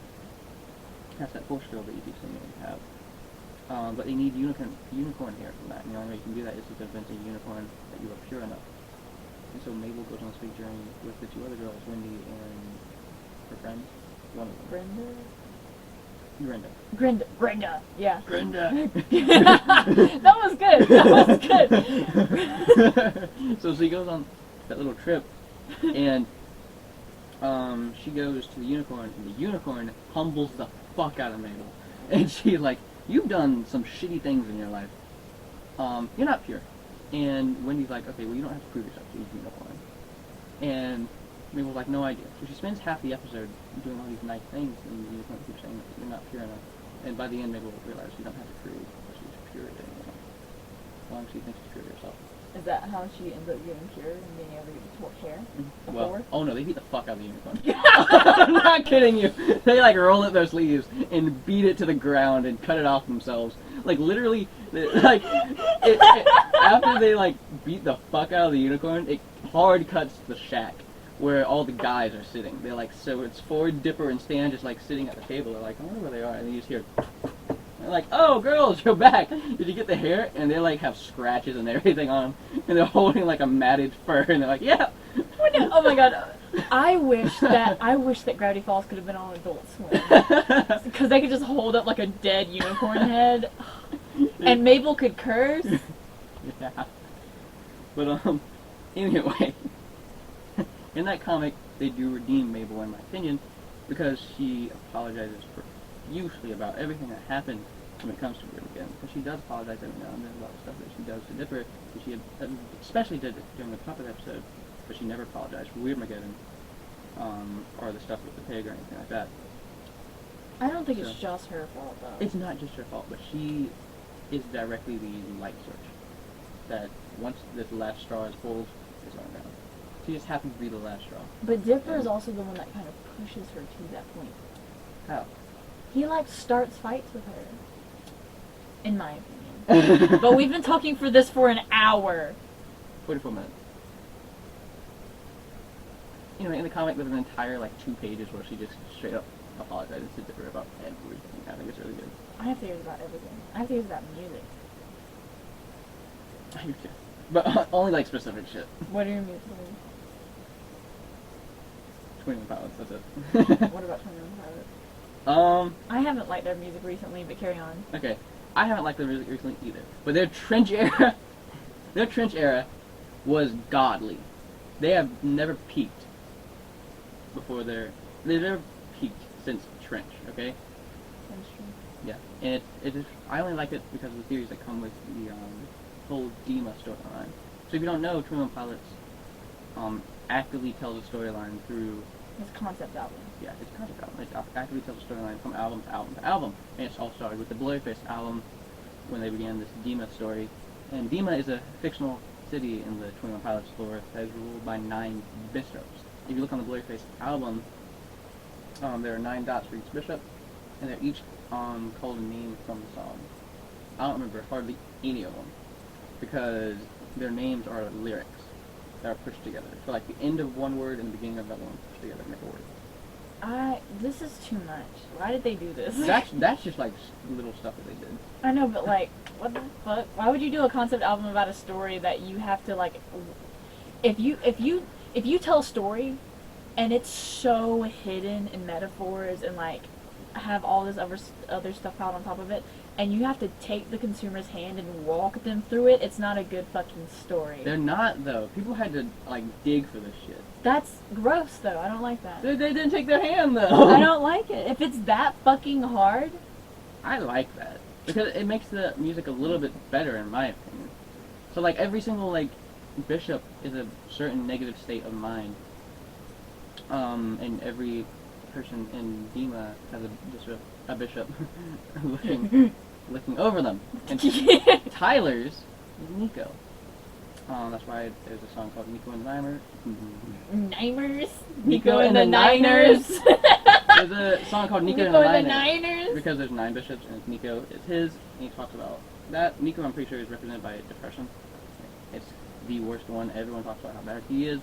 That's that force field that you keep seeing them have. But they need unicorn hair from that, and the only way you can do that is to convince a unicorn that you are pure enough. And so Mabel goes on this big journey with the two other girls, Wendy and her friend. One of them. Brenda. Yeah. Brenda. That was good. That was good. So she goes on that little trip, and she goes to the unicorn, and the unicorn humbles the fuck out of Mabel. And she's like, you've done some shitty things in your life. You're not pure. And Wendy's like, okay, well, you don't have to prove yourself to the unicorn. And Mabel's like, no idea. So she spends half the episode doing all these nice things, and the unicorn keeps saying that you're not pure enough. And by the end, Mabel realizes you don't have to prove that she's pure to anyone. As long as she thinks she's pure to herself. Is that how she ends up getting cured and being able to get to hair? Well, oh no, they beat the fuck out of the unicorn. I'm not kidding you. They like roll up their sleeves and beat it to the ground and cut it off themselves. Like literally, after they like beat the fuck out of the unicorn, it hard cuts the shack where all the guys are sitting. They're like, so it's Ford, Dipper, and Stan just like sitting at the table. They're like, I wonder where they are, and you just hear. They're like, oh, girls, you're back. Did you get the hair? And they like have scratches and everything on them, and they're holding like a matted fur, and they're like, yeah. Oh my god, I wish that Gravity Falls could have been on Adult Swim, because they could just hold up like a dead unicorn head, and Mabel could curse. Yeah. But anyway, in that comic, they do redeem Mabel, in my opinion, because she apologizes profusely about everything that happened when it comes to her again. Because she does apologize every now and then about the stuff that she does to Dipper. She especially did it during the puppet episode, but she never apologized for Weirdmageddon, or the stuff with the pig or anything like that. I don't think it's So- just her fault though. It's not just her fault, but she is directly the light source. That once this last straw is pulled, it's going down. She just happens to be the last straw. But Dipper is also the one that kind of pushes her to that point. How? He like starts fights with her. In my opinion. But we've been talking for this for an hour. 44 minutes. You know, in the comic, there's an entire, like, 2 pages where she just straight up apologizes to Dipper about everything. I think it's really good. I have theories about everything. I have theories about music. I do too. But only, like, specific shit. What are your music theories? 21 Pilots, that's it. What about 21 Pilots? Um, I haven't liked their music recently, but carry on. okay. I haven't liked their music recently either. But their trench era, their trench era was godly. They have never peaked before they've never peaked since Trench, okay? That's true. Yeah, and it is, I only like it because of the theories that come with the whole Dima storyline. So if you don't know, 21 Pilots actively tells a storyline through, It's a concept album. yeah, it's a concept album. It actively tells a storyline from album to album to album. And it's all started with the Blurryface album when they began this Dima story. And Dima is a fictional city in the 21 Pilots lore that is ruled by 9 bishops. If you look on the Blurryface album, there are 9 dots for each bishop, and they're each called a name from the song. I don't remember hardly any of them, because their names are lyrics that are pushed together. So like the end of one word and the beginning of that one pushed together to make a word. This is too much. Why did they do this? That's just like little stuff that they did. I know, but like, what the fuck? Why would you do a concept album about a story that you have to like? If you tell a story, and it's so hidden in metaphors and like have all this other stuff out on top of it, and you have to take the consumer's hand and walk them through it, it's not a good fucking story. They're not though. People had to like dig for this shit. That's gross, though. I don't like that. They didn't take their hand though. I don't like it. If it's that fucking hard, I like that because it makes the music a little bit better in my opinion. So like every single like bishop is a certain negative state of mind, and every person in Dima has a bishop looking over them. And Tyler's is Nico. That's why there's a song called Nico and the Niners. Nico and the Niners. There's a song called Nico and the Niners. Niners. Because there's 9 bishops and Nico is his, and he talks about that. Nico, I'm pretty sure, is represented by depression. It's the worst one. Everyone talks about how bad he is.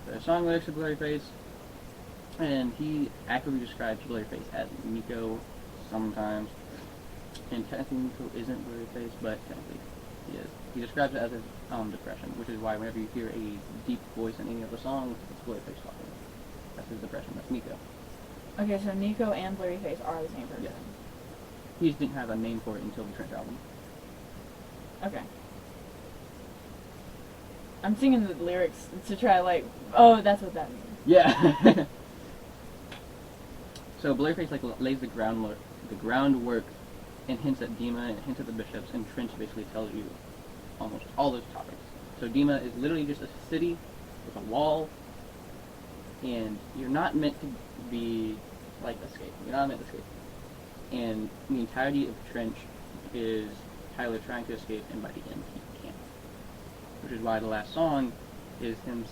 The song lyrics of Blurryface, and he accurately describes Blurryface as Nico sometimes. And technically Nico isn't Blurryface, but technically he is. He describes it as his depression, which is why whenever you hear a deep voice in any of the songs, it's Blurryface talking. That's his depression. That's Nico. Okay, so Nico and Blurryface are the same person. Yes. He just didn't have a name for it until the Trench album. Okay. I'm singing the lyrics to try like, oh, that's what that means. Yeah. So Blurryface like lays the groundwork, and hints at Dima and hints at the bishops, and Trench basically tells you almost all those topics. So Dima is literally just a city with a wall, and you're not meant to be like escape. You're not meant to escape. And the entirety of Trench is Tyler trying to escape, and by the end he can't. Which is why the last song is him.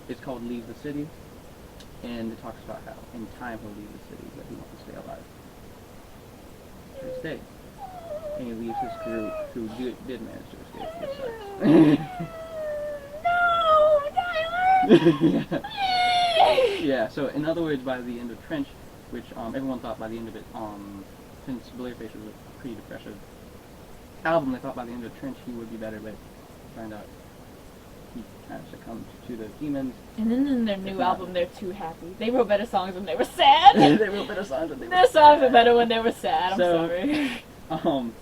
It's called "Leave the City," and it talks about how in time he'll leave the city, but he wants to stay alive. So he stayed, and he leaves his group who did manage to escape. Which sucks. No, Tyler! Yeah. So in other words, by the end of Trench, which everyone thought by the end of it, since Blurryface was a pretty depressive album, they thought by the end of Trench he would be better, but turned out he kind of succumbed to the demons. And then in their new album, they're too happy. They wrote better songs when they were sad. They wrote better songs than they Their songs are better when they were sad. I'm So- sorry.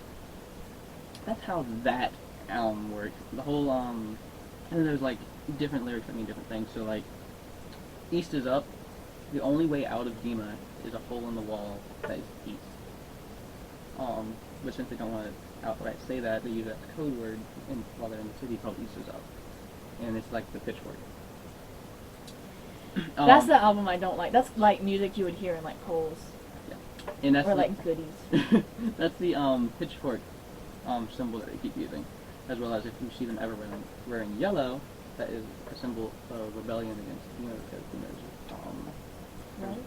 That's how that album worked. The whole and then there's like different lyrics that mean different things. So like, East is up. The only way out of Dima is a hole in the wall that is east. But since they don't want to outright say that, they use that code word while they're in the city called East is up, and it's like the pitchfork. That's the album I don't like. That's like music you would hear in like polls. Yeah. And that's or the, like goodies. that's the pitchfork symbol that they keep using, as well as if you see them ever wearing yellow, that is a symbol of rebellion against because Right?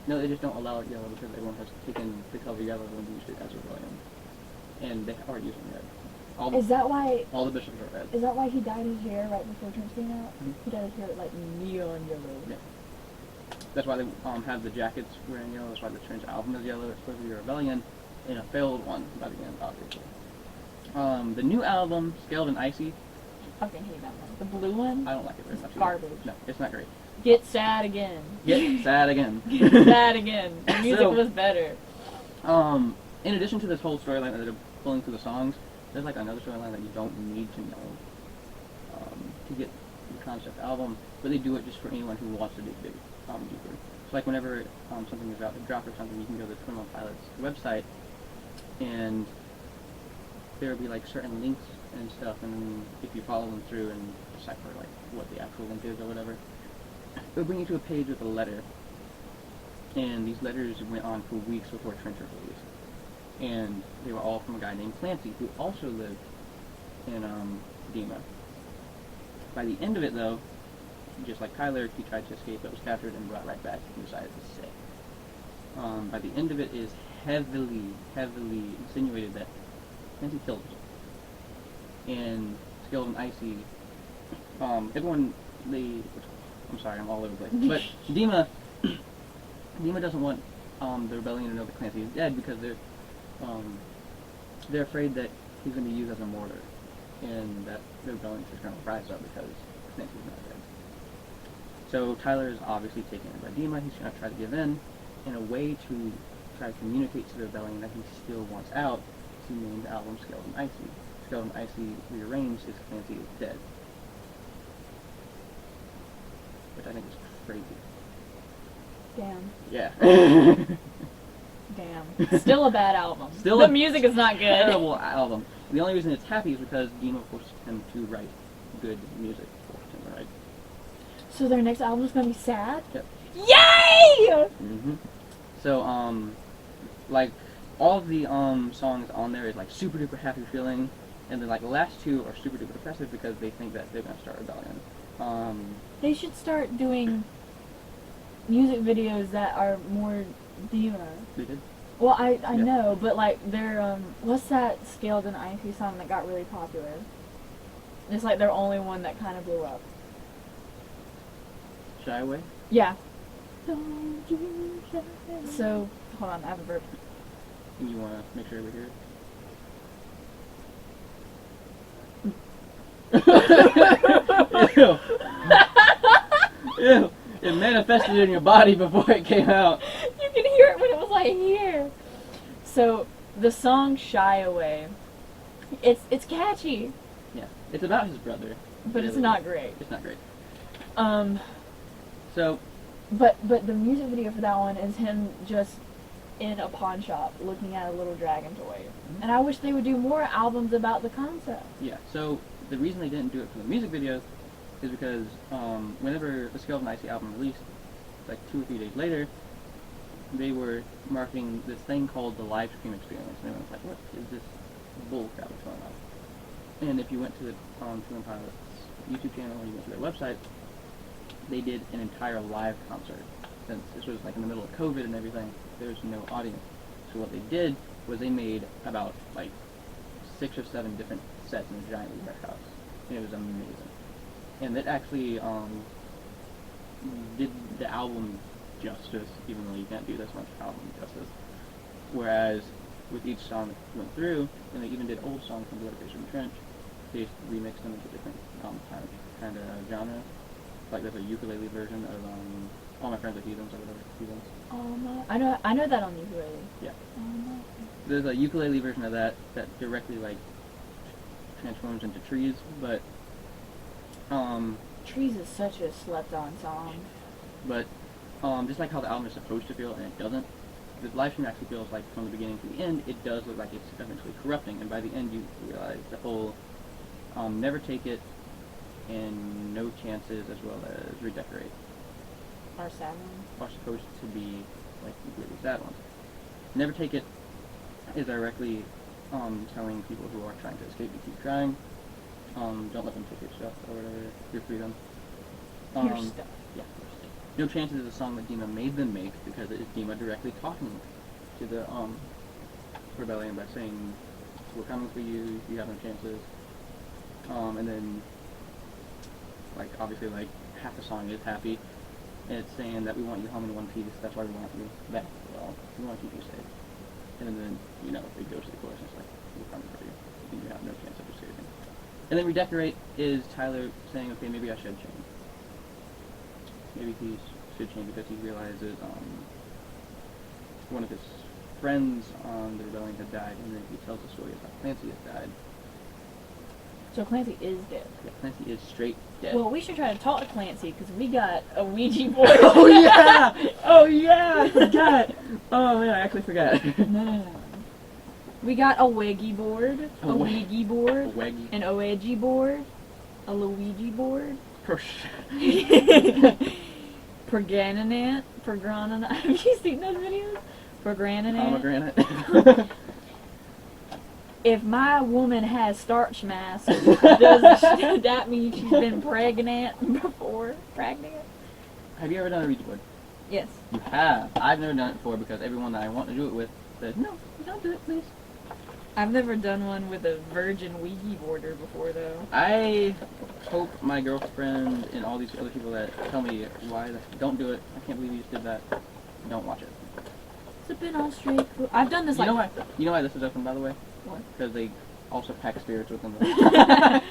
no, they just don't allow it yellow because everyone has taken the color yellow and used it as rebellion, and they are using red. Is that why? All the bishops are red. Is that why he dyed his hair right before Turns came out? Mhm. He dyed his hair like neon yellow. Yeah. That's why they have the jackets wearing yellow. That's why the Turns album is yellow. It's supposed to be a rebellion, and a failed one by the end, obviously. The new album, Scaled and Icy. I fucking hate that one. The blue one. I don't like it very much. It's garbage. No, it's not great. Get sad again. Get sad again. Get sad again. The music So, was better. In addition to this whole storyline that they're pulling through the songs, there's like another storyline that you don't need to know to get the concept album, but they do it just for anyone who wants to dig deeper. So like whenever something is about to drop or something, you can go to the 21 Pilots website, and there will be like certain links and stuff, and then if you follow them through and decipher like what the actual link is or whatever, it'll bring you to a page with a letter. And these letters went on for weeks before Trench was released. And they were all from a guy named Clancy, who also lived in Dima. By the end of it, though, just like Tyler, he tried to escape but was captured and brought right back and decided to stay. By the end of it is heavily insinuated that Clancy killed himself. And Scaled and Icy, everyone, I'm sorry, I'm all over the place. But Dima doesn't want the rebellion to know that Clancy is dead because they're afraid that he's going to be used as a martyr, and that the rebellion is going to rise up because Clancy's not dead. So Tyler is obviously taken in by Dima. He's going to try to give in a way to try to communicate to the rebellion that he still wants out. He named the album Scaled and Icy. Scaled and Icy rearranged is Clancy is dead, which I think is crazy. Damn. Yeah. Damn. Still a bad album. Still the a music is not good. Terrible album. The only reason it's happy is because Dima forced him to write good music. Forced him to write. So their next album is gonna be sad? Yep. Yay! So, like, all of the songs on there is like super duper happy feeling, and then like the last two are super duper depressive because they think that they're gonna start rebellion. They should start doing music videos that are more Dima. They did. Well, I Yeah. know, but like they're what's that Scaled and Icy song that got really popular? It's like their only one that kind of blew up. Shy Away. Yeah. Don't you shy away. So hold on, I have a burp. And you wanna make sure we hear it? Ew. Ew. It manifested in your body before it came out. You can hear it when it was like here. So the song "Shy Away," it's catchy, Yeah. It's about his brother. but it's Really. not great. It's not great. So, but the music video for that one is him just in a pawn shop looking at a little dragon toy. And I wish they would do more albums about the concept. Yeah, so the reason they didn't do it for the music video is because whenever the Scaled and Icy album released, like 2 or 3 days later, they were marketing this thing called the live stream experience. And everyone was like, what is this bull crap that's going on? And if you went to the Twin Pilots YouTube channel or you went to their website, they did an entire live concert. Since this was like in the middle of COVID and everything, there was no audience. So what they did was they made about like 6 or 7 different sets in a giant warehouse. And it was amazing. And it actually did the album justice, even though you can't do this much album justice. Whereas with each song that went through, and they even did old songs from the Face from the Trench, they remixed them into different kind of genre. Like there's a ukulele version of All My Friends Are Heathens or whatever. Heathens. Oh no, I know that on ukulele. Yeah. Oh no. There's a ukulele version of that directly like transforms into Trees, but Trees is such a slept-on song. But just like how the album is supposed to feel and it doesn't, the live stream actually feels like from the beginning to the end, it does look like it's eventually corrupting, and by the end you realize the whole never take it and no chances as well as redecorate Our sad one. are supposed to be like really sad ones. Never take it as directly telling people who are trying to escape to keep trying. Don't let them take your stuff or whatever, your freedom. Your stuff. Yeah. No chances is a song that Dima made them make because it is Dima directly talking to the rebellion by saying, we're coming for you, you have no chances. And then, like, obviously, like, half the song is happy. And it's saying that we want you home in one piece, that's why we want you back. Well, we want to keep you safe. And then, you know, it goes to the chorus and it's like, we're coming for you, and you have no chance of escaping. And then Redecorate is Tyler saying, okay, maybe I should change. Maybe he should change because he realizes one of his friends on the rebellion had died, and then he tells the story of how Clancy has died. So Clancy is dead. Yeah, Clancy is straight dead. Well, we should try to talk to Clancy because we got a Ouija board. Oh yeah! Oh yeah! I forgot! Oh man, I actually forgot. No. We got a Weggy board, a Ouija board, Weggy. an Ouija board, a Luigi board. Pergrananate. Have you seen those videos? Pomegranate. If my woman has starch mass, does that mean she's been pregnant before? Pregnant? Have you ever done a Ouija board? Yes. You have. I've never done it before because everyone that I want to do it with says, no, don't do it, please. I've never done one with a virgin Ouija boarder before, though. I hope my girlfriend and all these other people that tell me why, don't do it, I can't believe you just did that, don't watch it. It's a bit all straight. I've done this You like... know why this is open, by the way? What? Because they also pack spirits within them.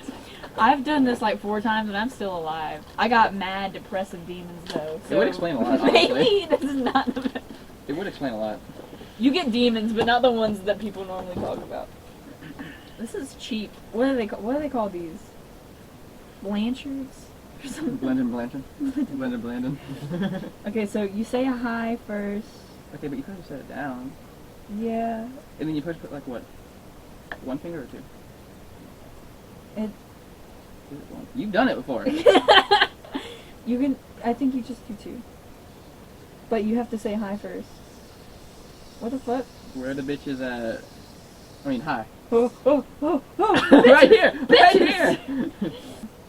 I've done this like 4 times and I'm still alive. I got mad, depressive demons, though. So It would explain a lot, honestly. maybe this is not the best. It would explain a lot. You get demons, but not the ones that people normally talk about. This is cheap. What do they call these? Blanchards? Or something? Blandon. Okay, so you say a hi first. Okay, but you could have set it down. Yeah. And then you supposed to put like what? 1 finger or 2? It. Is it 1? You've done it before. You can. I think you just do 2. But you have to say hi first. What the fuck? Where are the bitches at? I mean, hi. Oh. Right here! Right Bitches! here!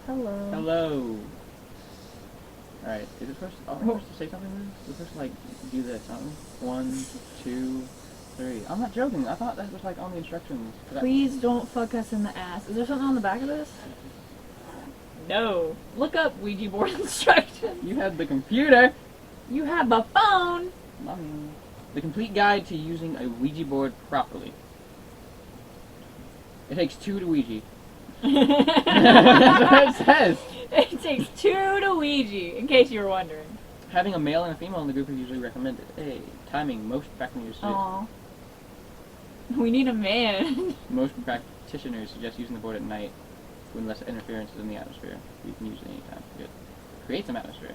Hello. Hello. Alright, is it supposed to, supposed to say something with this? We're supposed to like do this, aren't we? 1, 2, 3. I'm not joking, I thought that was like on the instructions. Please don't fuck us in the ass. Is there something on the back of this? No. Look up Ouija board instructions. You had the computer! You have a phone! Mommy. The complete guide to using a Ouija board properly. It takes 2 to Ouija. That's what it says! It takes 2 to Ouija, in case you were wondering. Having a male and a female in the group is usually recommended. A. Timing. Most practitioners Aww. We need a man. Most practitioners suggest using the board at night when less interference is in the atmosphere. You can use it anytime. Good. Create some atmosphere.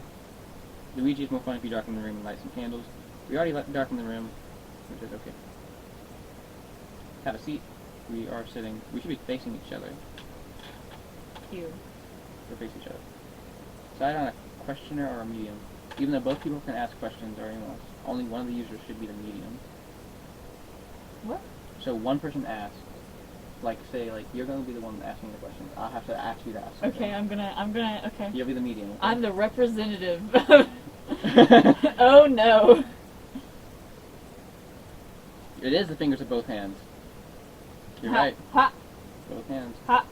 The Ouija is more fun if you darken the room and light some candles. We already darkened the room, which is okay. Have a seat. We are sitting. We should be facing each other. Ew. We're facing each other. Decide on a questioner or a medium. Even though both people can ask questions or anyone else, only one of the users should be the medium. What? So one person asks, like say, like you're going to be the one asking the questions. I'll have to ask you to ask something. Okay, I'm gonna, okay. You'll be the medium. Okay? I'm the representative. Oh no. It is the fingers of both hands. You're Ha, right. Ha. Both hands. Ha.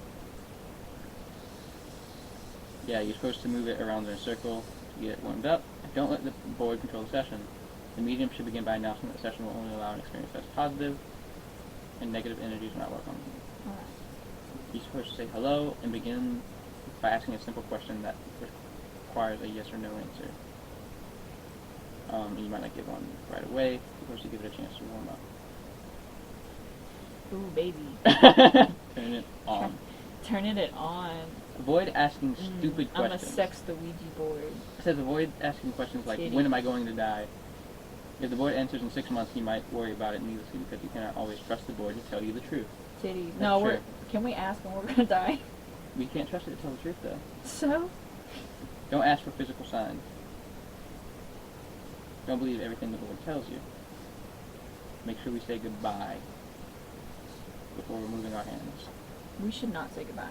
Yeah, you're supposed to move it around in a circle to get it warmed up. Don't let the board control the session. The medium should begin by announcing that the session will only allow an experience that's positive, and negative energies are not welcome. Alright. You're supposed to say hello and begin by asking a simple question that requires a yes or no answer. And you might not give one right away. You're supposed to give it a chance to warm up. Ooh, baby. Turn it on. Turning it on. Avoid asking stupid I'm questions. gonna sex the Ouija board. It says avoid asking questions like, Kitty. when am I going to die? If the board answers in 6 months, you might worry about it needlessly because you cannot always trust the board to tell you the truth. Titty. That's No, true. can we ask when we're gonna die? We can't trust it to tell the truth though. So? Don't ask for physical signs. Don't believe everything the board tells you. make sure we say goodbye before removing our hands. We should not say goodbye.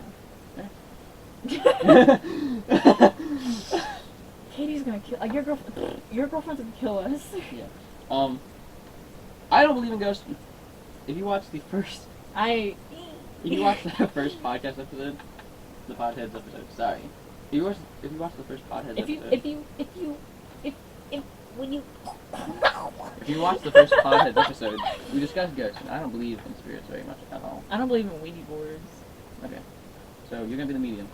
Katie's gonna kill. Like, your girlfriend's gonna kill us. Yeah. I don't believe in ghosts. If you watch the first, If if you watch the first podcast episode, the Podheads episode. Sorry. If you watch the first Podheads episode. If you watch the first Podheads episode, we discussed ghosts, and I don't believe in spirits very much at all. I don't believe in Ouija boards. Okay. So you're gonna be the medium.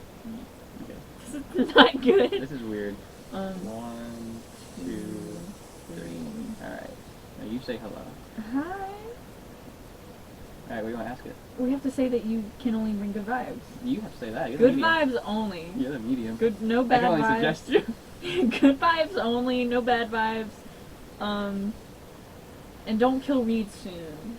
Okay. This is not good. This is weird. 1, 2, 3. Alright. Now you say hello. Hi. Alright, what do you want to ask it? We have to say that you can only bring good vibes. You have to say that. You're Good the medium. vibes only. You're the medium. No bad I can only vibes. suggest you. Good vibes only, no bad vibes. And don't kill Reid soon.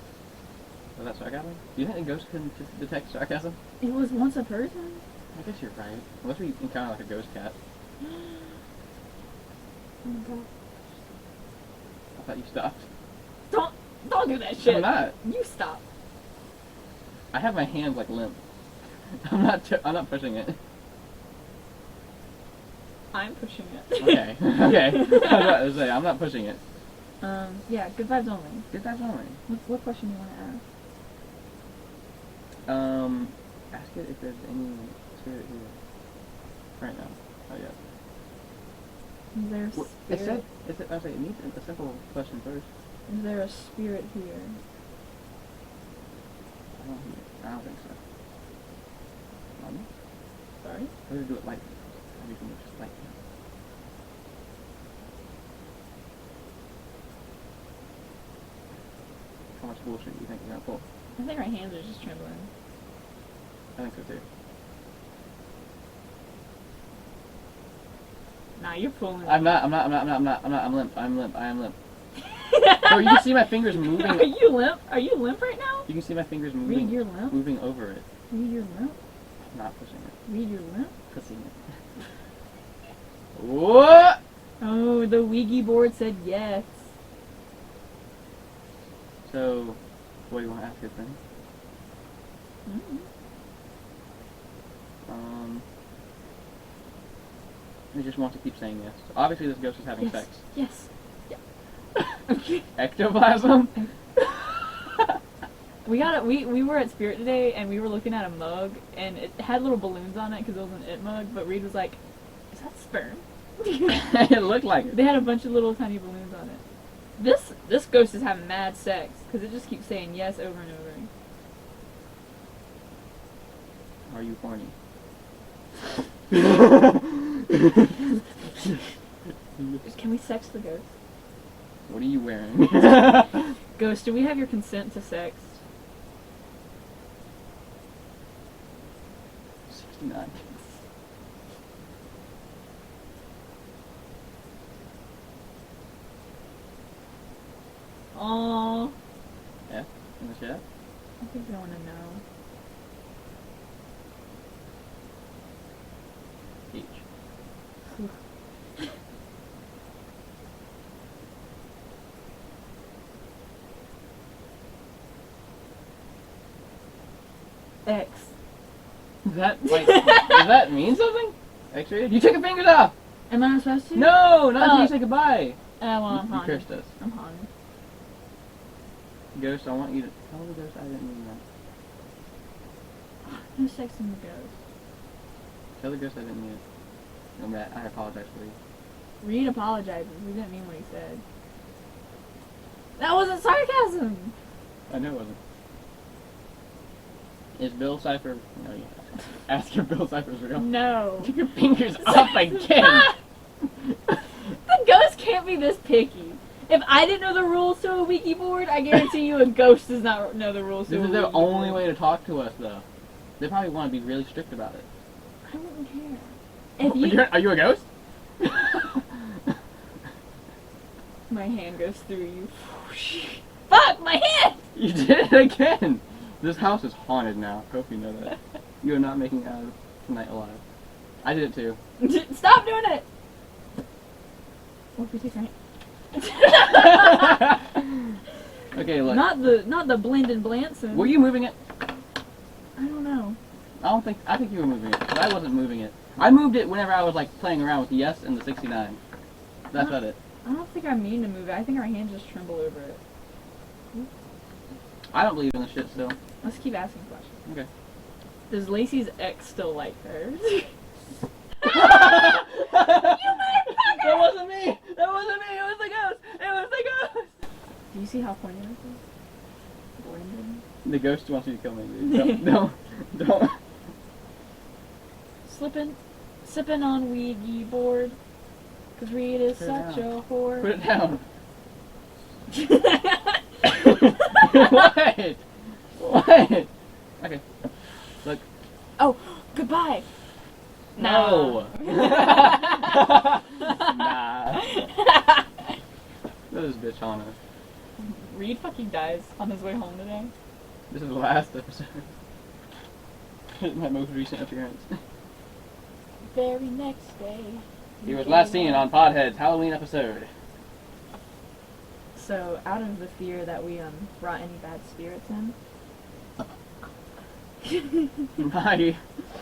Was that sarcasm? Do you think a ghost can detect sarcasm? It was once a person. I guess you're right. Unless we encounter like a ghost cat. Oh my god. I thought you stopped. Don't do that shit. I'm not. You stop. I have my hand like limp. I'm not pushing it. I'm pushing it. Okay. Okay. I was about to say, I'm not pushing it. Yeah, good vibes only. Good vibes only. What question do you want to ask? Ask it if there's any spirit here. Right now. Oh yeah. Is there a Well, spirit? it needs a simple question first. Is there a spirit here? I don't think so. Sorry? We're gonna do it like everything is just like that. How much bullshit do you think you're gonna pull? I think our hands are just trembling. I think so too. Nah, you're pulling. I'm limp. I am limp. No, you can see my fingers moving. Are you limp? Are you limp right now? You can see my fingers Reid, moving. you're limp? Moving over it. Reid, you're limp? I'm not pushing it. Reid, you're limp? Pushing it. What? Oh, the Ouija board said yes. So, what do you want to ask it then? Mm. I just want to keep saying yes. So obviously this ghost is having Yes. sex. Yes. Yeah. Ectoplasm? We were at Spirit today and we were looking at a mug and it had little balloons on it because it was an it mug, but Reid was like, "Is that sperm?" It looked like it. They had a bunch of little tiny balloons on it. This ghost is having mad sex because it just keeps saying yes over and over. Are you horny? Can we sex the ghost? What are you wearing? Ghost, do we have your consent to sex? 69. Aww. Yeah? In the chat? I think they want to know. H. X. Wait, does that mean something? X-rated? You took your fingers off! Am I not supposed to? No! Not until you say goodbye! Well, I'm You haunted. cursed us. I'm haunted. Ghost, I want you to tell the ghost I didn't mean that. No sex in the ghost. Tell the ghost I didn't mean it. No, Matt, I apologize for you. Reid apologizes. We didn't mean what he said. That wasn't sarcasm! I know it wasn't. Is Bill Cipher... No, you ask if Bill Cipher's real. No. Keep your fingers off again! The ghost can't be this picky. If I didn't know the rules to a Ouija board, I guarantee you a ghost does not know the rules to This a is Ouija their board. only way to talk to us, though. They probably want to be really strict about it. I wouldn't care. If you... Are you a ghost? My hand goes through you. Fuck, my hand! You did it again! This house is haunted now. Hope you know that. You are not making it out of tonight alive. I did it too. Stop doing it! What if we take right? Okay, look. Not the Blendon Blanson. Were you moving it? I don't know. I think you were moving it, but I wasn't moving it. I moved it whenever I was like playing around with the yes and the 69. That's about it. I don't think I mean to move it. I think our hands just tremble over it. I don't believe in this shit still. Let's keep asking questions. Okay. Does Lacey's ex still like her? That wasn't me! That wasn't me! It was the ghost! It was the ghost! Do you see how pointy this is? Blendon. The ghost wants you to kill me, dude. Don't. Sipping on Ouija board. Cause Reid is Put it such down. a whore. Put it down. What? What? Okay. Look. Oh, goodbye. No. Nah. This bitch on us. Reid fucking dies on his way home today. This is the last episode. My most recent appearance. Very next day. He was last seen on Podheads Halloween episode. So, out of the fear that we brought any bad spirits in. My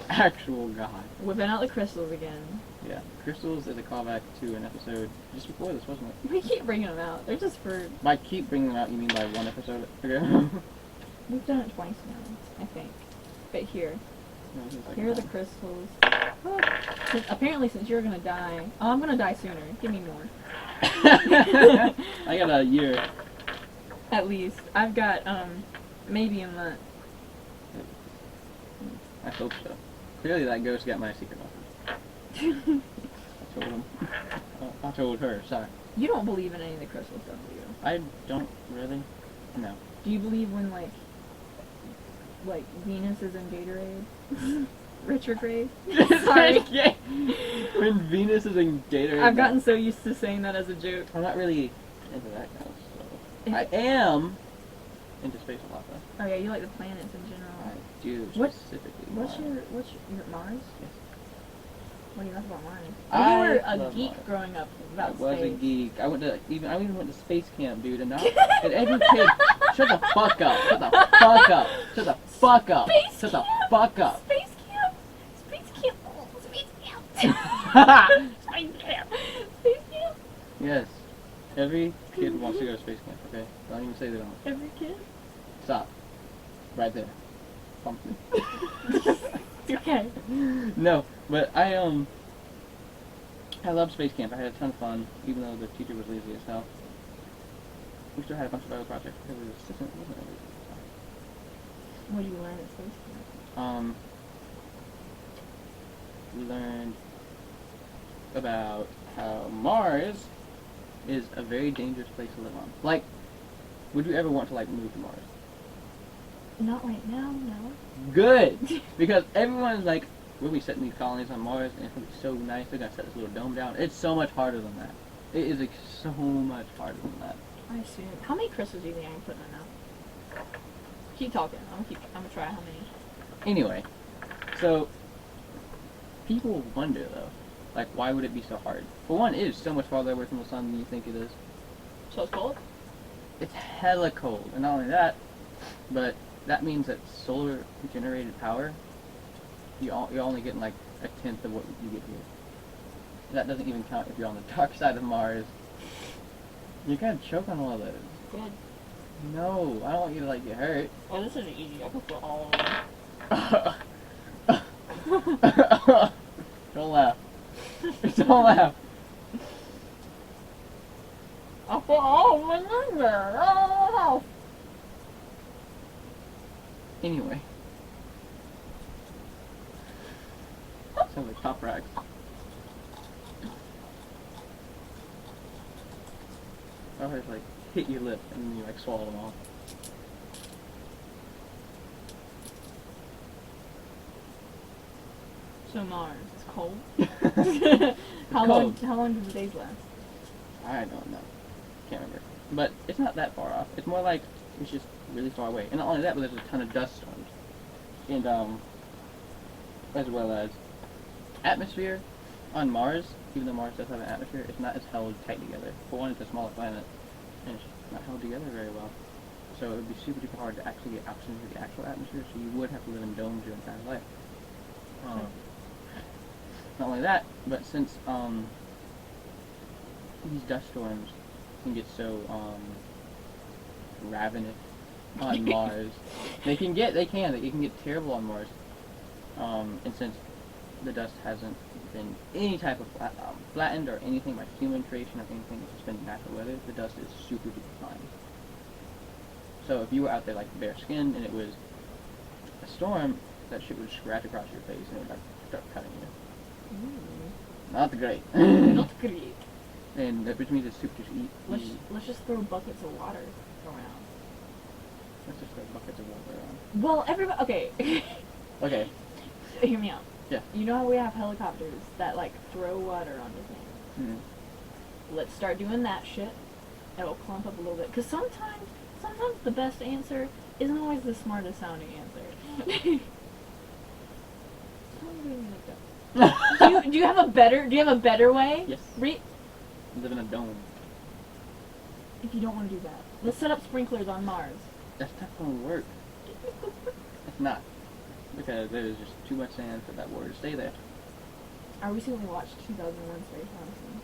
actual god. Whipping out the crystals again. Yeah, crystals is a callback to an episode just before this, wasn't it? We keep bringing them out. They're just for... By keep bringing them out, you mean by one episode ago? We've done it twice now, I think. But here. Here are the crystals. Oh. Apparently, since you're gonna die... Oh, I'm gonna die sooner. Give me more. I got a year. At least. I've got, maybe a month. I hope so. Clearly that ghost got my secret message. I told him. I told her, sorry. You don't believe in any of the crystal stuff, do you? I don't really. No. Do you believe when, like Venus is in Gatorade? Retrograde? Sorry. When Venus is in Gatorade. I've gotten so used to saying that as a joke. I'm not really into that kind of stuff. I am into space a lot though. Oh yeah, you like the planets in general. I do What- specifically. What's your Mars? Yes. What do you like about Mars? I You were a love geek Mars. growing up I about was a space. geek. I even went to space camp, dude, and every kid, shut the fuck up, shut the fuck up, shut the fuck up, Space shut the camp? fuck up. Space camp! Space camp! Space camp! Space camp! Space camp! Yes, every kid wants to go to space camp. Okay, don't even say they don't. Every kid? Stop. Right there. Pump me. Okay. No, but I loved space camp. I had a ton of fun, even though the teacher was lazy as hell. We still had a bunch of other projects because the assistant wasn't lazy. What do you learn at space camp? We learned about how Mars is a very dangerous place to live on. Like, would you ever want to move to Mars? Not right now, no. Good, because everyone's like, we'll be setting these colonies on Mars, and it's gonna be so nice. They're gonna set this little dome down. It's so much harder than that. It is so much harder than that. I assume. How many crystals do you think I'm putting in now? Keep talking. I'm gonna try how many. Anyway, so people wonder though, why would it be so hard? For one, it is so much farther away from the sun than you think it is. So it's cold? It's hella cold, and not only that, but that means that solar generated power, you're only getting a tenth of what you get here. That doesn't even count if you're on the dark side of Mars. You're gonna choke on all of those. Good. No, I don't want you to get hurt. Oh, this is easy. I can put all of them. Don't laugh. Don't laugh. I'll put all of them in there. Oh. Anyway. Some of the top racks. I always hit your lip and then you swallow them all. So Mars is cold. How How long do the days last? I don't know. Can't remember. But it's not that far off. It's more it's just really far away. And not only that, but there's a ton of dust storms. And as well as atmosphere on Mars, even though Mars does have an atmosphere, it's not as held tight together. For one, it's a smaller planet, and it's not held together very well. So it would be super duper hard to actually get oxygen into the actual atmosphere, so you would have to live in domes your entire life. Not only that, but since these dust storms can get so ravenous on Mars, they can get terrible on Mars. And since the dust hasn't been any type of flattened or anything by human creation or anything, it's just been natural weather, the dust is super duper fine. So if you were out there like bare skinned and it was a storm, that shit would scratch across your face and it would like start cutting you. Not great. Not great. And which means it's super easy. Let's just throw buckets of water around. Let's just throw buckets of water around. Well, everybody. Okay. Okay. Hear me out. Yeah. You know how we have helicopters that like throw water onto things. Mm-hmm. Let's start doing that shit. It'll clump up a little bit. Cause sometimes the best answer isn't always the smartest sounding answer. do you have a better way? Yes. Live in a dome. If you don't want to do that, let's set up sprinklers on Mars. That's not going to work. It's not. Because there's just too much sand for that water to stay there. I recently watched 2001 Space Odyssey.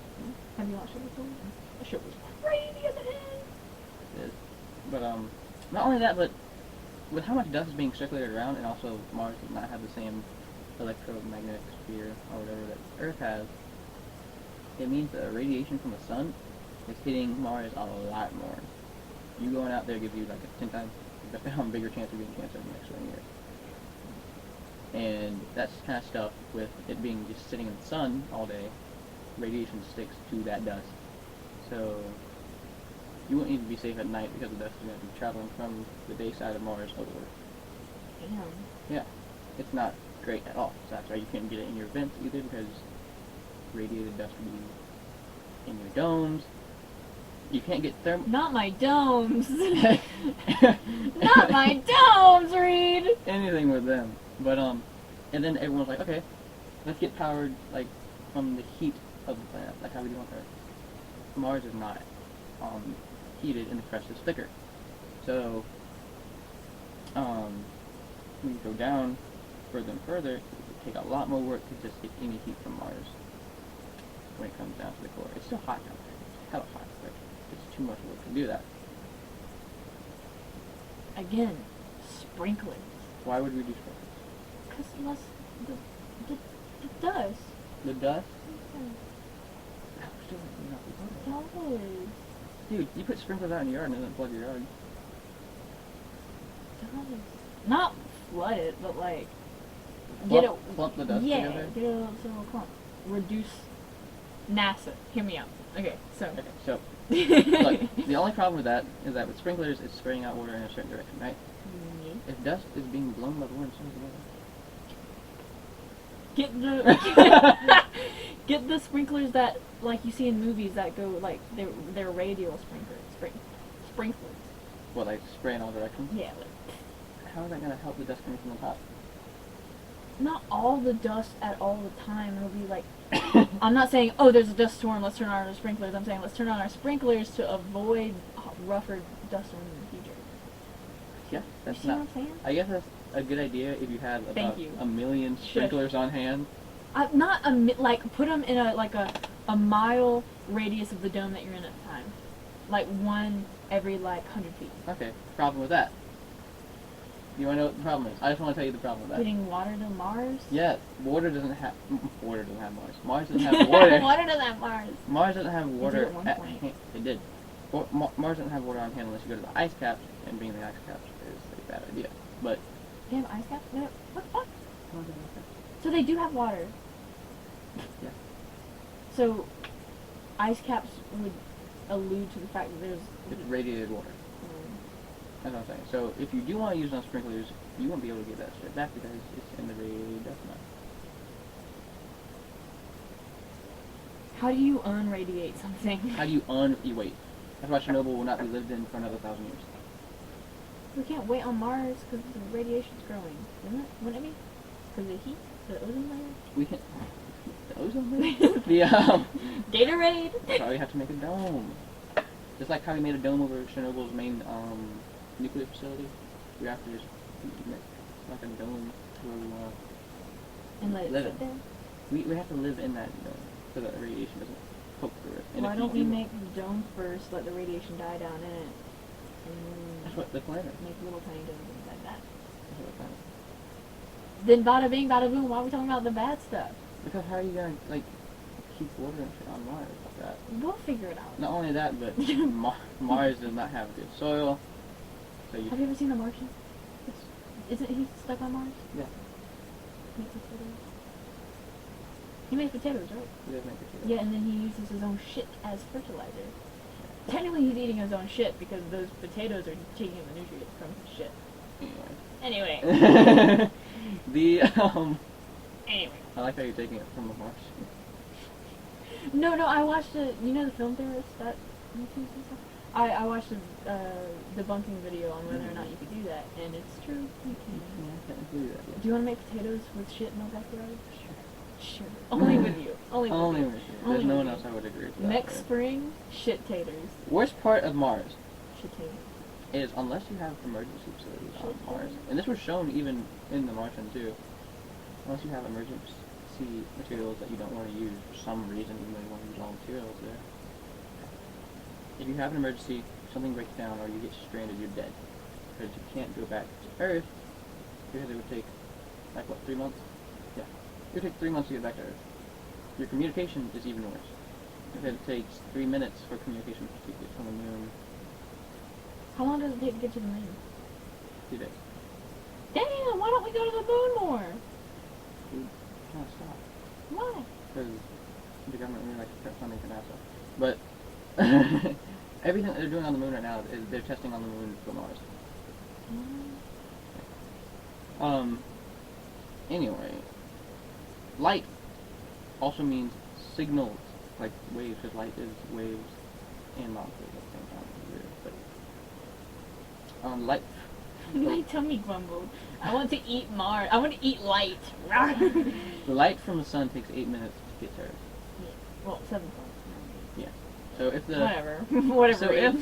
Have you watched it before? That shit was crazy at the end. It is. But, not only that, but with how much dust is being circulated around, and also Mars does not have the same electromagnetic sphere or whatever that Earth has, it means that the radiation from the sun is hitting Mars a lot more. You going out there gives you like a 10 times bigger chance of getting cancer in the next 20 years. And that's kind of stuff with it being just sitting in the sun all day, radiation sticks to that dust. So you wouldn't even be safe at night because the dust is going to be traveling from the day side of Mars over. Damn. Yeah, it's not great at all. So that's why you can't get it in your vents either, because radiated dust would be in your domes. You can't get thermal. Not my domes. Not my domes, Reid. Anything with them. But and then everyone's like, okay, let's get powered like from the heat of the planet, like how we do on Earth. Mars is not heated and the crust is thicker. So when you go down further and further, it would take a lot more work to just get any heat from Mars when it comes down to the core. It's still hot down there. It's hella hot, but it's too much work to do that. Again, sprinklers. Why would we do sprinklers? Because less the dust. The dust? Does. Dude, you put sprinklers out in your yard and it doesn't flood your yard. Does. Not flood it, but like Clump the dust yeah, together? get a little clump. Reduce NASA. Hear me out. Okay, so. Okay, so look, the only problem with that is that with sprinklers, it's spraying out water in a certain direction, right? If dust is being blown by the wind, so is the water. Get the sprinklers that like you see in movies that go like they're radial sprinklers. What, like spray in all directions? Yeah. How is that going to help the dust coming from the top? Not all the dust at all the time. It'll be like I'm not saying, oh, there's a dust storm, let's turn on our sprinklers. I'm saying let's turn on our sprinklers to avoid rougher dust storms in the future. Yeah, that's you see not. What I'm saying? I guess that's a good idea if you had about you. a million sprinklers on hand. Not like put them in a mile radius of the dome that you're in at the time, like one every like 100 feet. Okay, problem with that. You want to know what the problem is? I just want to tell you the problem with that. Getting water to Mars? Yeah, water doesn't have Mars. Mars doesn't have water. Water doesn't have Mars. Mars doesn't have water at one point. hand. It did. Mars doesn't have water on hand unless you go to the ice caps, and being in the ice caps is a bad idea. But They have ice caps? No. What the fuck? Mars doesn't have caps. So they do have water. Yeah. So ice caps would allude to the fact that there's It's radiated water. That's what I'm saying. So if you do want to use it on sprinklers, you won't be able to get that shit back because it's in the radiated dust mine. How do you unradiate something? How do you wait? That's why Chernobyl will not be lived in for another 1,000 years. We can't wait on Mars because the radiation's growing, isn't it? Wouldn't it be? Because of the heat? The ozone layer? We can. The ozone layer? The Gatorade? That's why we have to make a dome. Just like how we made a dome over Chernobyl's main nuclear facility, we have to just make like a dome where we want And let it Let sit it. there? we have to live in that dome so that the radiation doesn't poke through it. And Why if you don't we do- make the dome first, let the radiation die down in it, and That's what the plan is. make little tiny domes inside that? That's what the plan is. Then bada bing, bada boom, why are we talking about the bad stuff? Because how are you gonna like keep water and shit on Mars like that? We'll figure it out. Not only that, but Mars does not have good soil. So you Have you ever seen The Martian? Isn't he stuck on Mars? Yeah. He makes potatoes. He makes potatoes, right? you guys make it Yeah, and then he uses his own shit as fertilizer. Technically, he's eating his own shit because those potatoes are taking the nutrients from his shit. Anyway. Anyway. The Anyway. I like how you're taking it from the Mars. No, I watched a, you know the film theorist that YouTube and stuff? I watched a debunking video on whether or not you could do that, and it's true, you can. Yeah, I can't do that. Do you want to make potatoes with shit in the backyard? Sure. Only with you. Only with Only you. with you. Only There's no with one you. else I would agree with that. Next with. spring, shit taters. Worst part of Mars Shit taters. is unless you have emergency facilities on Shit. Mars, and this was shown even in The Martian too. Unless you have emergency materials that you don't want to use for some reason, even though you want to use all materials there. If you have an emergency, something breaks down, or you get stranded, you're dead. Because you can't go back to Earth, because it would take, like what, 3 months? Yeah. It would take 3 months to get back to Earth. Your communication is even worse. If it takes 3 minutes for communication to get from the moon, How long does it take to get to the moon? 2 days. Damn, why don't we go to the moon more? We can't stop. Why? Because the government really likes to cut funding for NASA. But everything that they're doing on the moon right now is they're testing on the moon for Mars. Anyway, light also means signals, like waves, because light is waves and molecules at the same time. It's weird, but light. My tummy grumbled. I want to eat Mars. I want to eat light. The light from the sun takes 8 minutes to get to Earth. Well, 7 points. So if the Whatever. Whatever.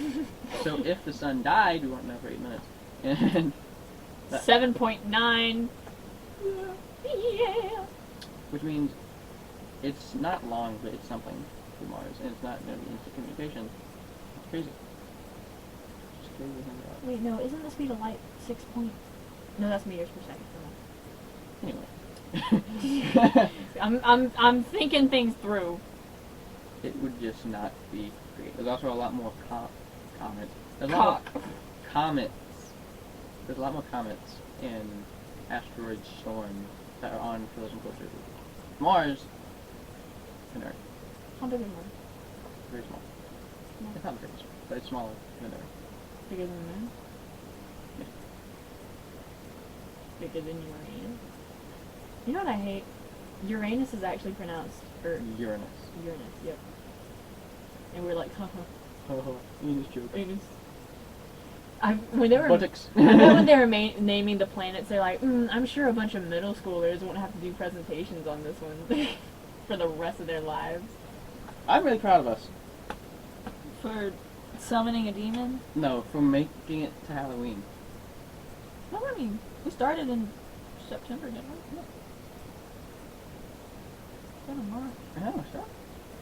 So if the sun died, we won't know for 8 minutes. And 7.9. Yeah. which means it's not long, but it's something for Mars, and it's not going to be instant communication. It's crazy. It's crazy to think about. Wait, no, isn't the speed of light 6 point? No, that's meters per second. Anyway. I'm thinking things through. It would just not be great. There's also a lot more comets. There's a Cock. lot more comets. There's a lot more comets and asteroid storms that are on collision courses with Mars and Earth. How big is Mars? Very small. Small. It's not very small, but it's smaller than Earth. Bigger than the moon? Yeah. Bigger than Uranus? You know what I hate? Uranus is actually pronounced Uranus. Uranus, yep. And we're like, haha. Oh, Uranus joke. Uranus. When they were Buttocks. I know when they were naming the planets, they're like, I'm sure a bunch of middle schoolers won't have to do presentations on this one for the rest of their lives. I'm really proud of us. For summoning a demon? No, for making it to Halloween. No, I mean, we started in September, didn't we? Yeah. It's been a month. I know, stop.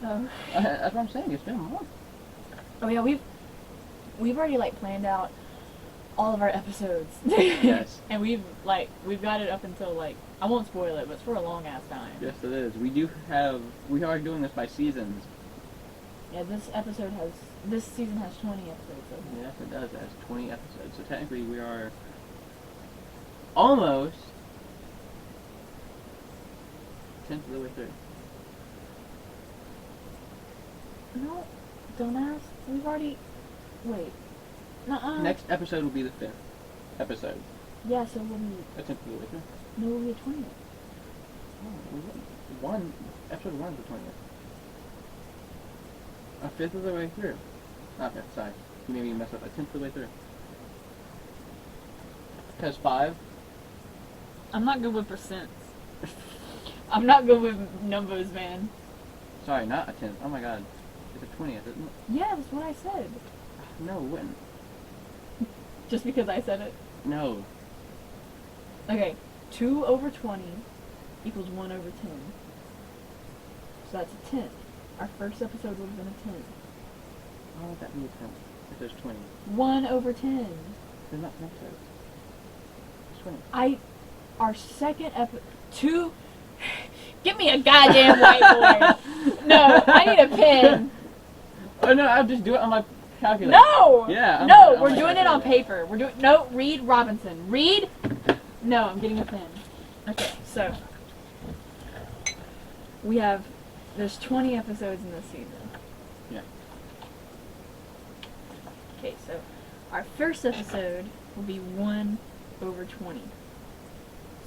Oh. That's what I'm saying, it's been a month. Oh yeah, we've already like planned out all of our episodes. Yes. And we've got it up until like, I won't spoil it, but it's for a long ass time. Yes, it is. We are doing this by seasons. Yeah, this season has 20 episodes. So. Yes, it does. It has 20 episodes. So technically we are almost 10th of the way through. No, don't ask. We've already, wait. Nuh-uh. Next episode will be the 5th episode. Yeah, so we'll be, A 10th of the way through. no, we'll be at 20th. Oh, episode 1 is the 20th. A 5th of the way through. Okay, sorry. You made me mess up. A 10th of the way through. Because 5. I'm not good with percents. I'm not good with numbers, man. Sorry, not a 10th. Oh my god. It's a 20th, isn't it? Yeah, that's what I said. No, it wouldn't. Just because I said it? No. Okay, 2 over 20 equals 1 over 10. So that's a 10th. Our first episode would have been a 10th. Why would that be a 10? If there's 20. 1 over 10. They're not episodes. It's 20. Our second episode. 2. Give me a goddamn whiteboard. No, I need a pen. Oh no, I'll just do it on my calculator. No! Yeah. No, we're doing it on paper. No, Reid Robinson. Reid? No, I'm getting a pen. Okay, so. There's 20 episodes in this season. Yeah. Okay, so our first episode will be 1 over 20.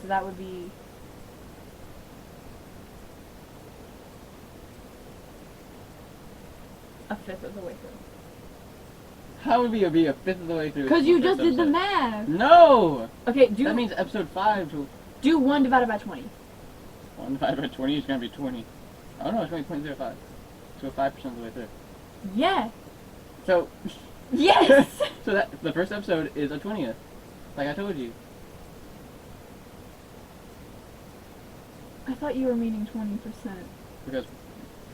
So that would be a fifth of the way through. How would we be a fifth of the way through? Because you just did the math. No! Okay, That means episode 5 to... do 1 divided by 20. 1 divided by 20 is going to be 20. Oh no, it's going to be 0.05. So 5% of the way through. Yeah. So... Yes! So that the first episode is a 20th. Like I told you. I thought you were meaning 20%. Because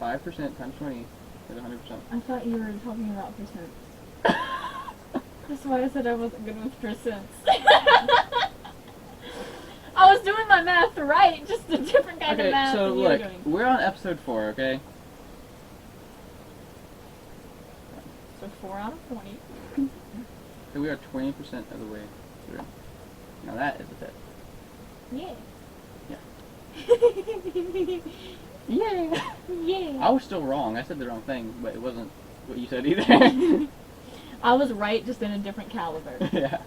5% times 20 is 100%. I thought you were talking about percent. That's why I said I wasn't good with percents. I was doing my math right, just a different kind of math so than you were look, doing. we're on episode 4, okay? So 4 out of 20. So we are 20% of the way through. Now that is a tip. Yeah. Yeah. Yeah. Yeah. I was still wrong. I said the wrong thing, but it wasn't what you said either. I was right, just in a different caliber. Yeah.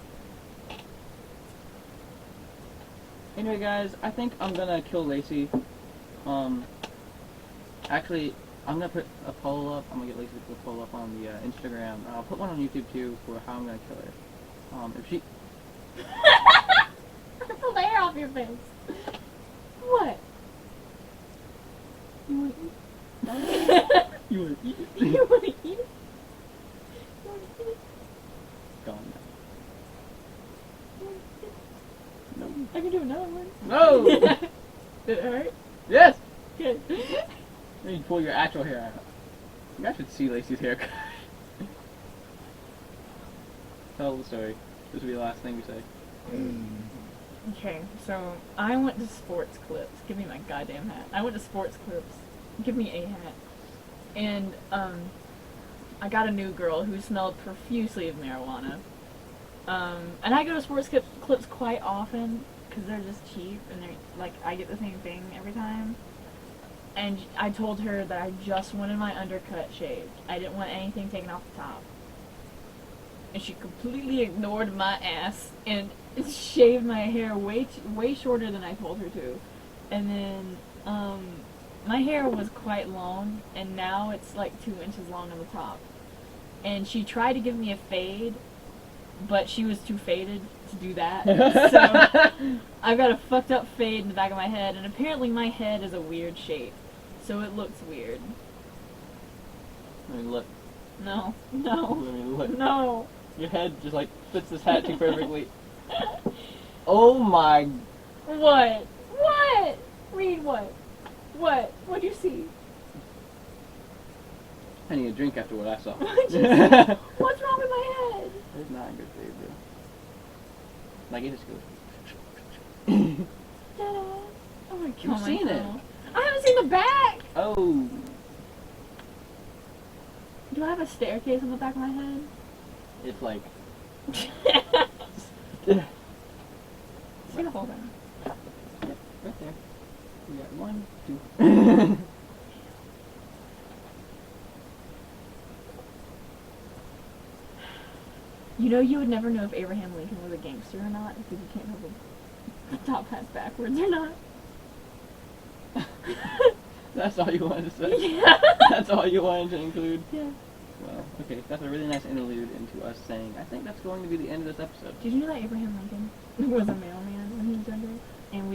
Anyway, guys, I think I'm gonna kill Lacey. Actually, I'm gonna put a poll up. I'm gonna get Lacey to put a poll up on the Instagram. I'll put one on YouTube too for how I'm gonna kill her. If she... Pull the hair off your face. What? You wanna eat? You wanna eat it? You wanna eat it? You wanna eat it? Gone You wanna eat it? now. No. I can do another one. No! Did it hurt? Yes! Good. Then you pull your actual hair out. You guys should see Lacey's haircut. Tell the story. This will be the last thing we say. Okay, so I went to Sports Clips. Give me my goddamn hat. I went to Sports Clips. Give me a hat. And, I got a new girl who smelled profusely of marijuana. And I go to Sports Clips quite often, because they're just cheap, and they're, like, I get the same thing every time. And I told her that I just wanted my undercut shaved. I didn't want anything taken off the top. And she completely ignored my ass and shaved my hair way shorter than I told her to. And then, my hair was quite long, and now it's like 2 inches long on the top. And she tried to give me a fade, but she was too faded to do that. So I've got a fucked up fade in the back of my head, and apparently my head is a weird shape. So it looks weird. Let me look. No. No. Let me look. No. Your head just like fits this hat too perfectly. Oh my... What? What? Read what? What? What'd you see? I need a drink after what I saw. What'd you see? What's wrong with my head? It's not good for you, bro. Like, it just goes... Ta-da. Oh my god. You've seen it. I haven't seen the back! Oh. Do I have a staircase on the back of my head? It's like... See the whole thing. Yep, right there. We got 1, 2... You know, you would never know if Abraham Lincoln was a gangster or not if you can't have the top hats backwards or not. That's all you wanted to say? Yeah. That's all you wanted to include? Yeah. Well, okay, that's a really nice interlude into us saying, I think that's going to be the end of this episode. Did you know that Abraham Lincoln was a mailman when he was younger? And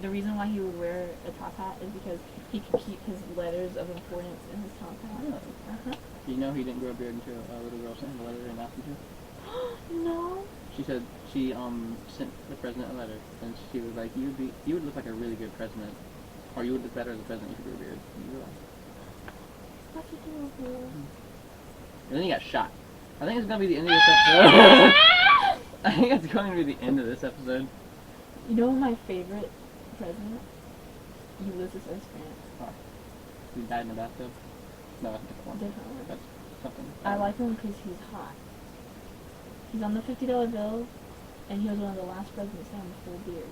the reason why he would wear a top hat is because he could keep his letters of importance in his top hat. Really? Uh-huh. Do you know he didn't grow a beard until a little girl sent him a letter and asked him to? No, She said she sent the president a letter, and she was like, you would look like a really good president, or you would look better as a president if you grew a beard. And you were like, That's adorable. and then he got shot. I think it's gonna be the end of this episode. I think it's going to be the end of this episode. You know my favorite president? Ulysses S. Grant. He died in a bathtub. No, that's a different one. Different one. That's something. I like him because he's hot. He's on the $50 bill, and he was one of the last presidents to have a full beard.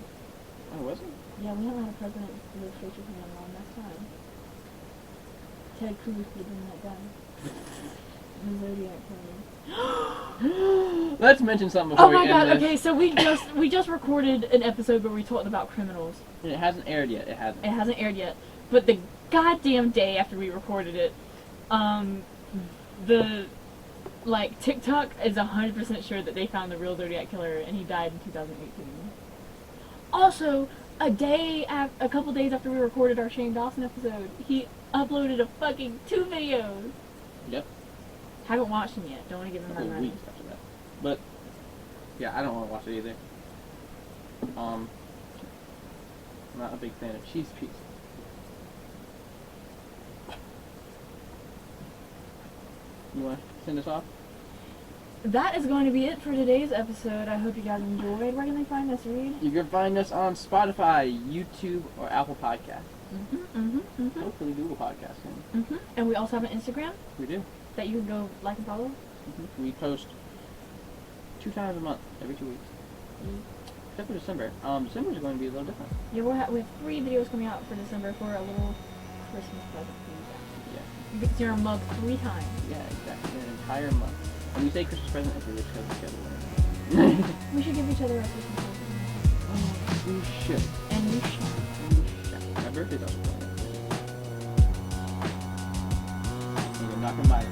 Oh, was he? Yeah, we haven't had a president with facial hair in a long enough time. Ted Cruz could have been that guy. The Zodiac Killer. Let's mention something before Oh my we god, end this. okay, so we just recorded an episode where we talked about criminals. And it hasn't aired yet. It hasn't. It hasn't aired yet. But the goddamn day after we recorded it, TikTok is 100% sure that they found the real Zodiac Killer and he died in 2018. Also, a couple days after we recorded our Shane Dawson episode, he uploaded a fucking 2 videos. Yep. Haven't watched them yet. Don't want to give him my money. Weeks after that. But yeah, I don't want to watch it either. I'm not a big fan of cheese pizza. You want to send us off? That is going to be it for today's episode. I hope you guys enjoyed. Where can they find us, Reid? You can find us on Spotify, YouTube, or Apple Podcasts. Hopefully Google Podcasts. And we also have an Instagram We do. that you can go like and follow. We post 2 times a month, every 2 weeks. Except for December. December is going to be a little different. Yeah, we have 3 videos coming out for December for a little Christmas present for you guys. Yeah. You get to see our mug 3 times. Yeah, exactly. An entire month. And we say Christmas present if we wish to have together. We should give each other a Christmas present. We should. And you should. My birthday's also coming up. And I'm not going to buy it.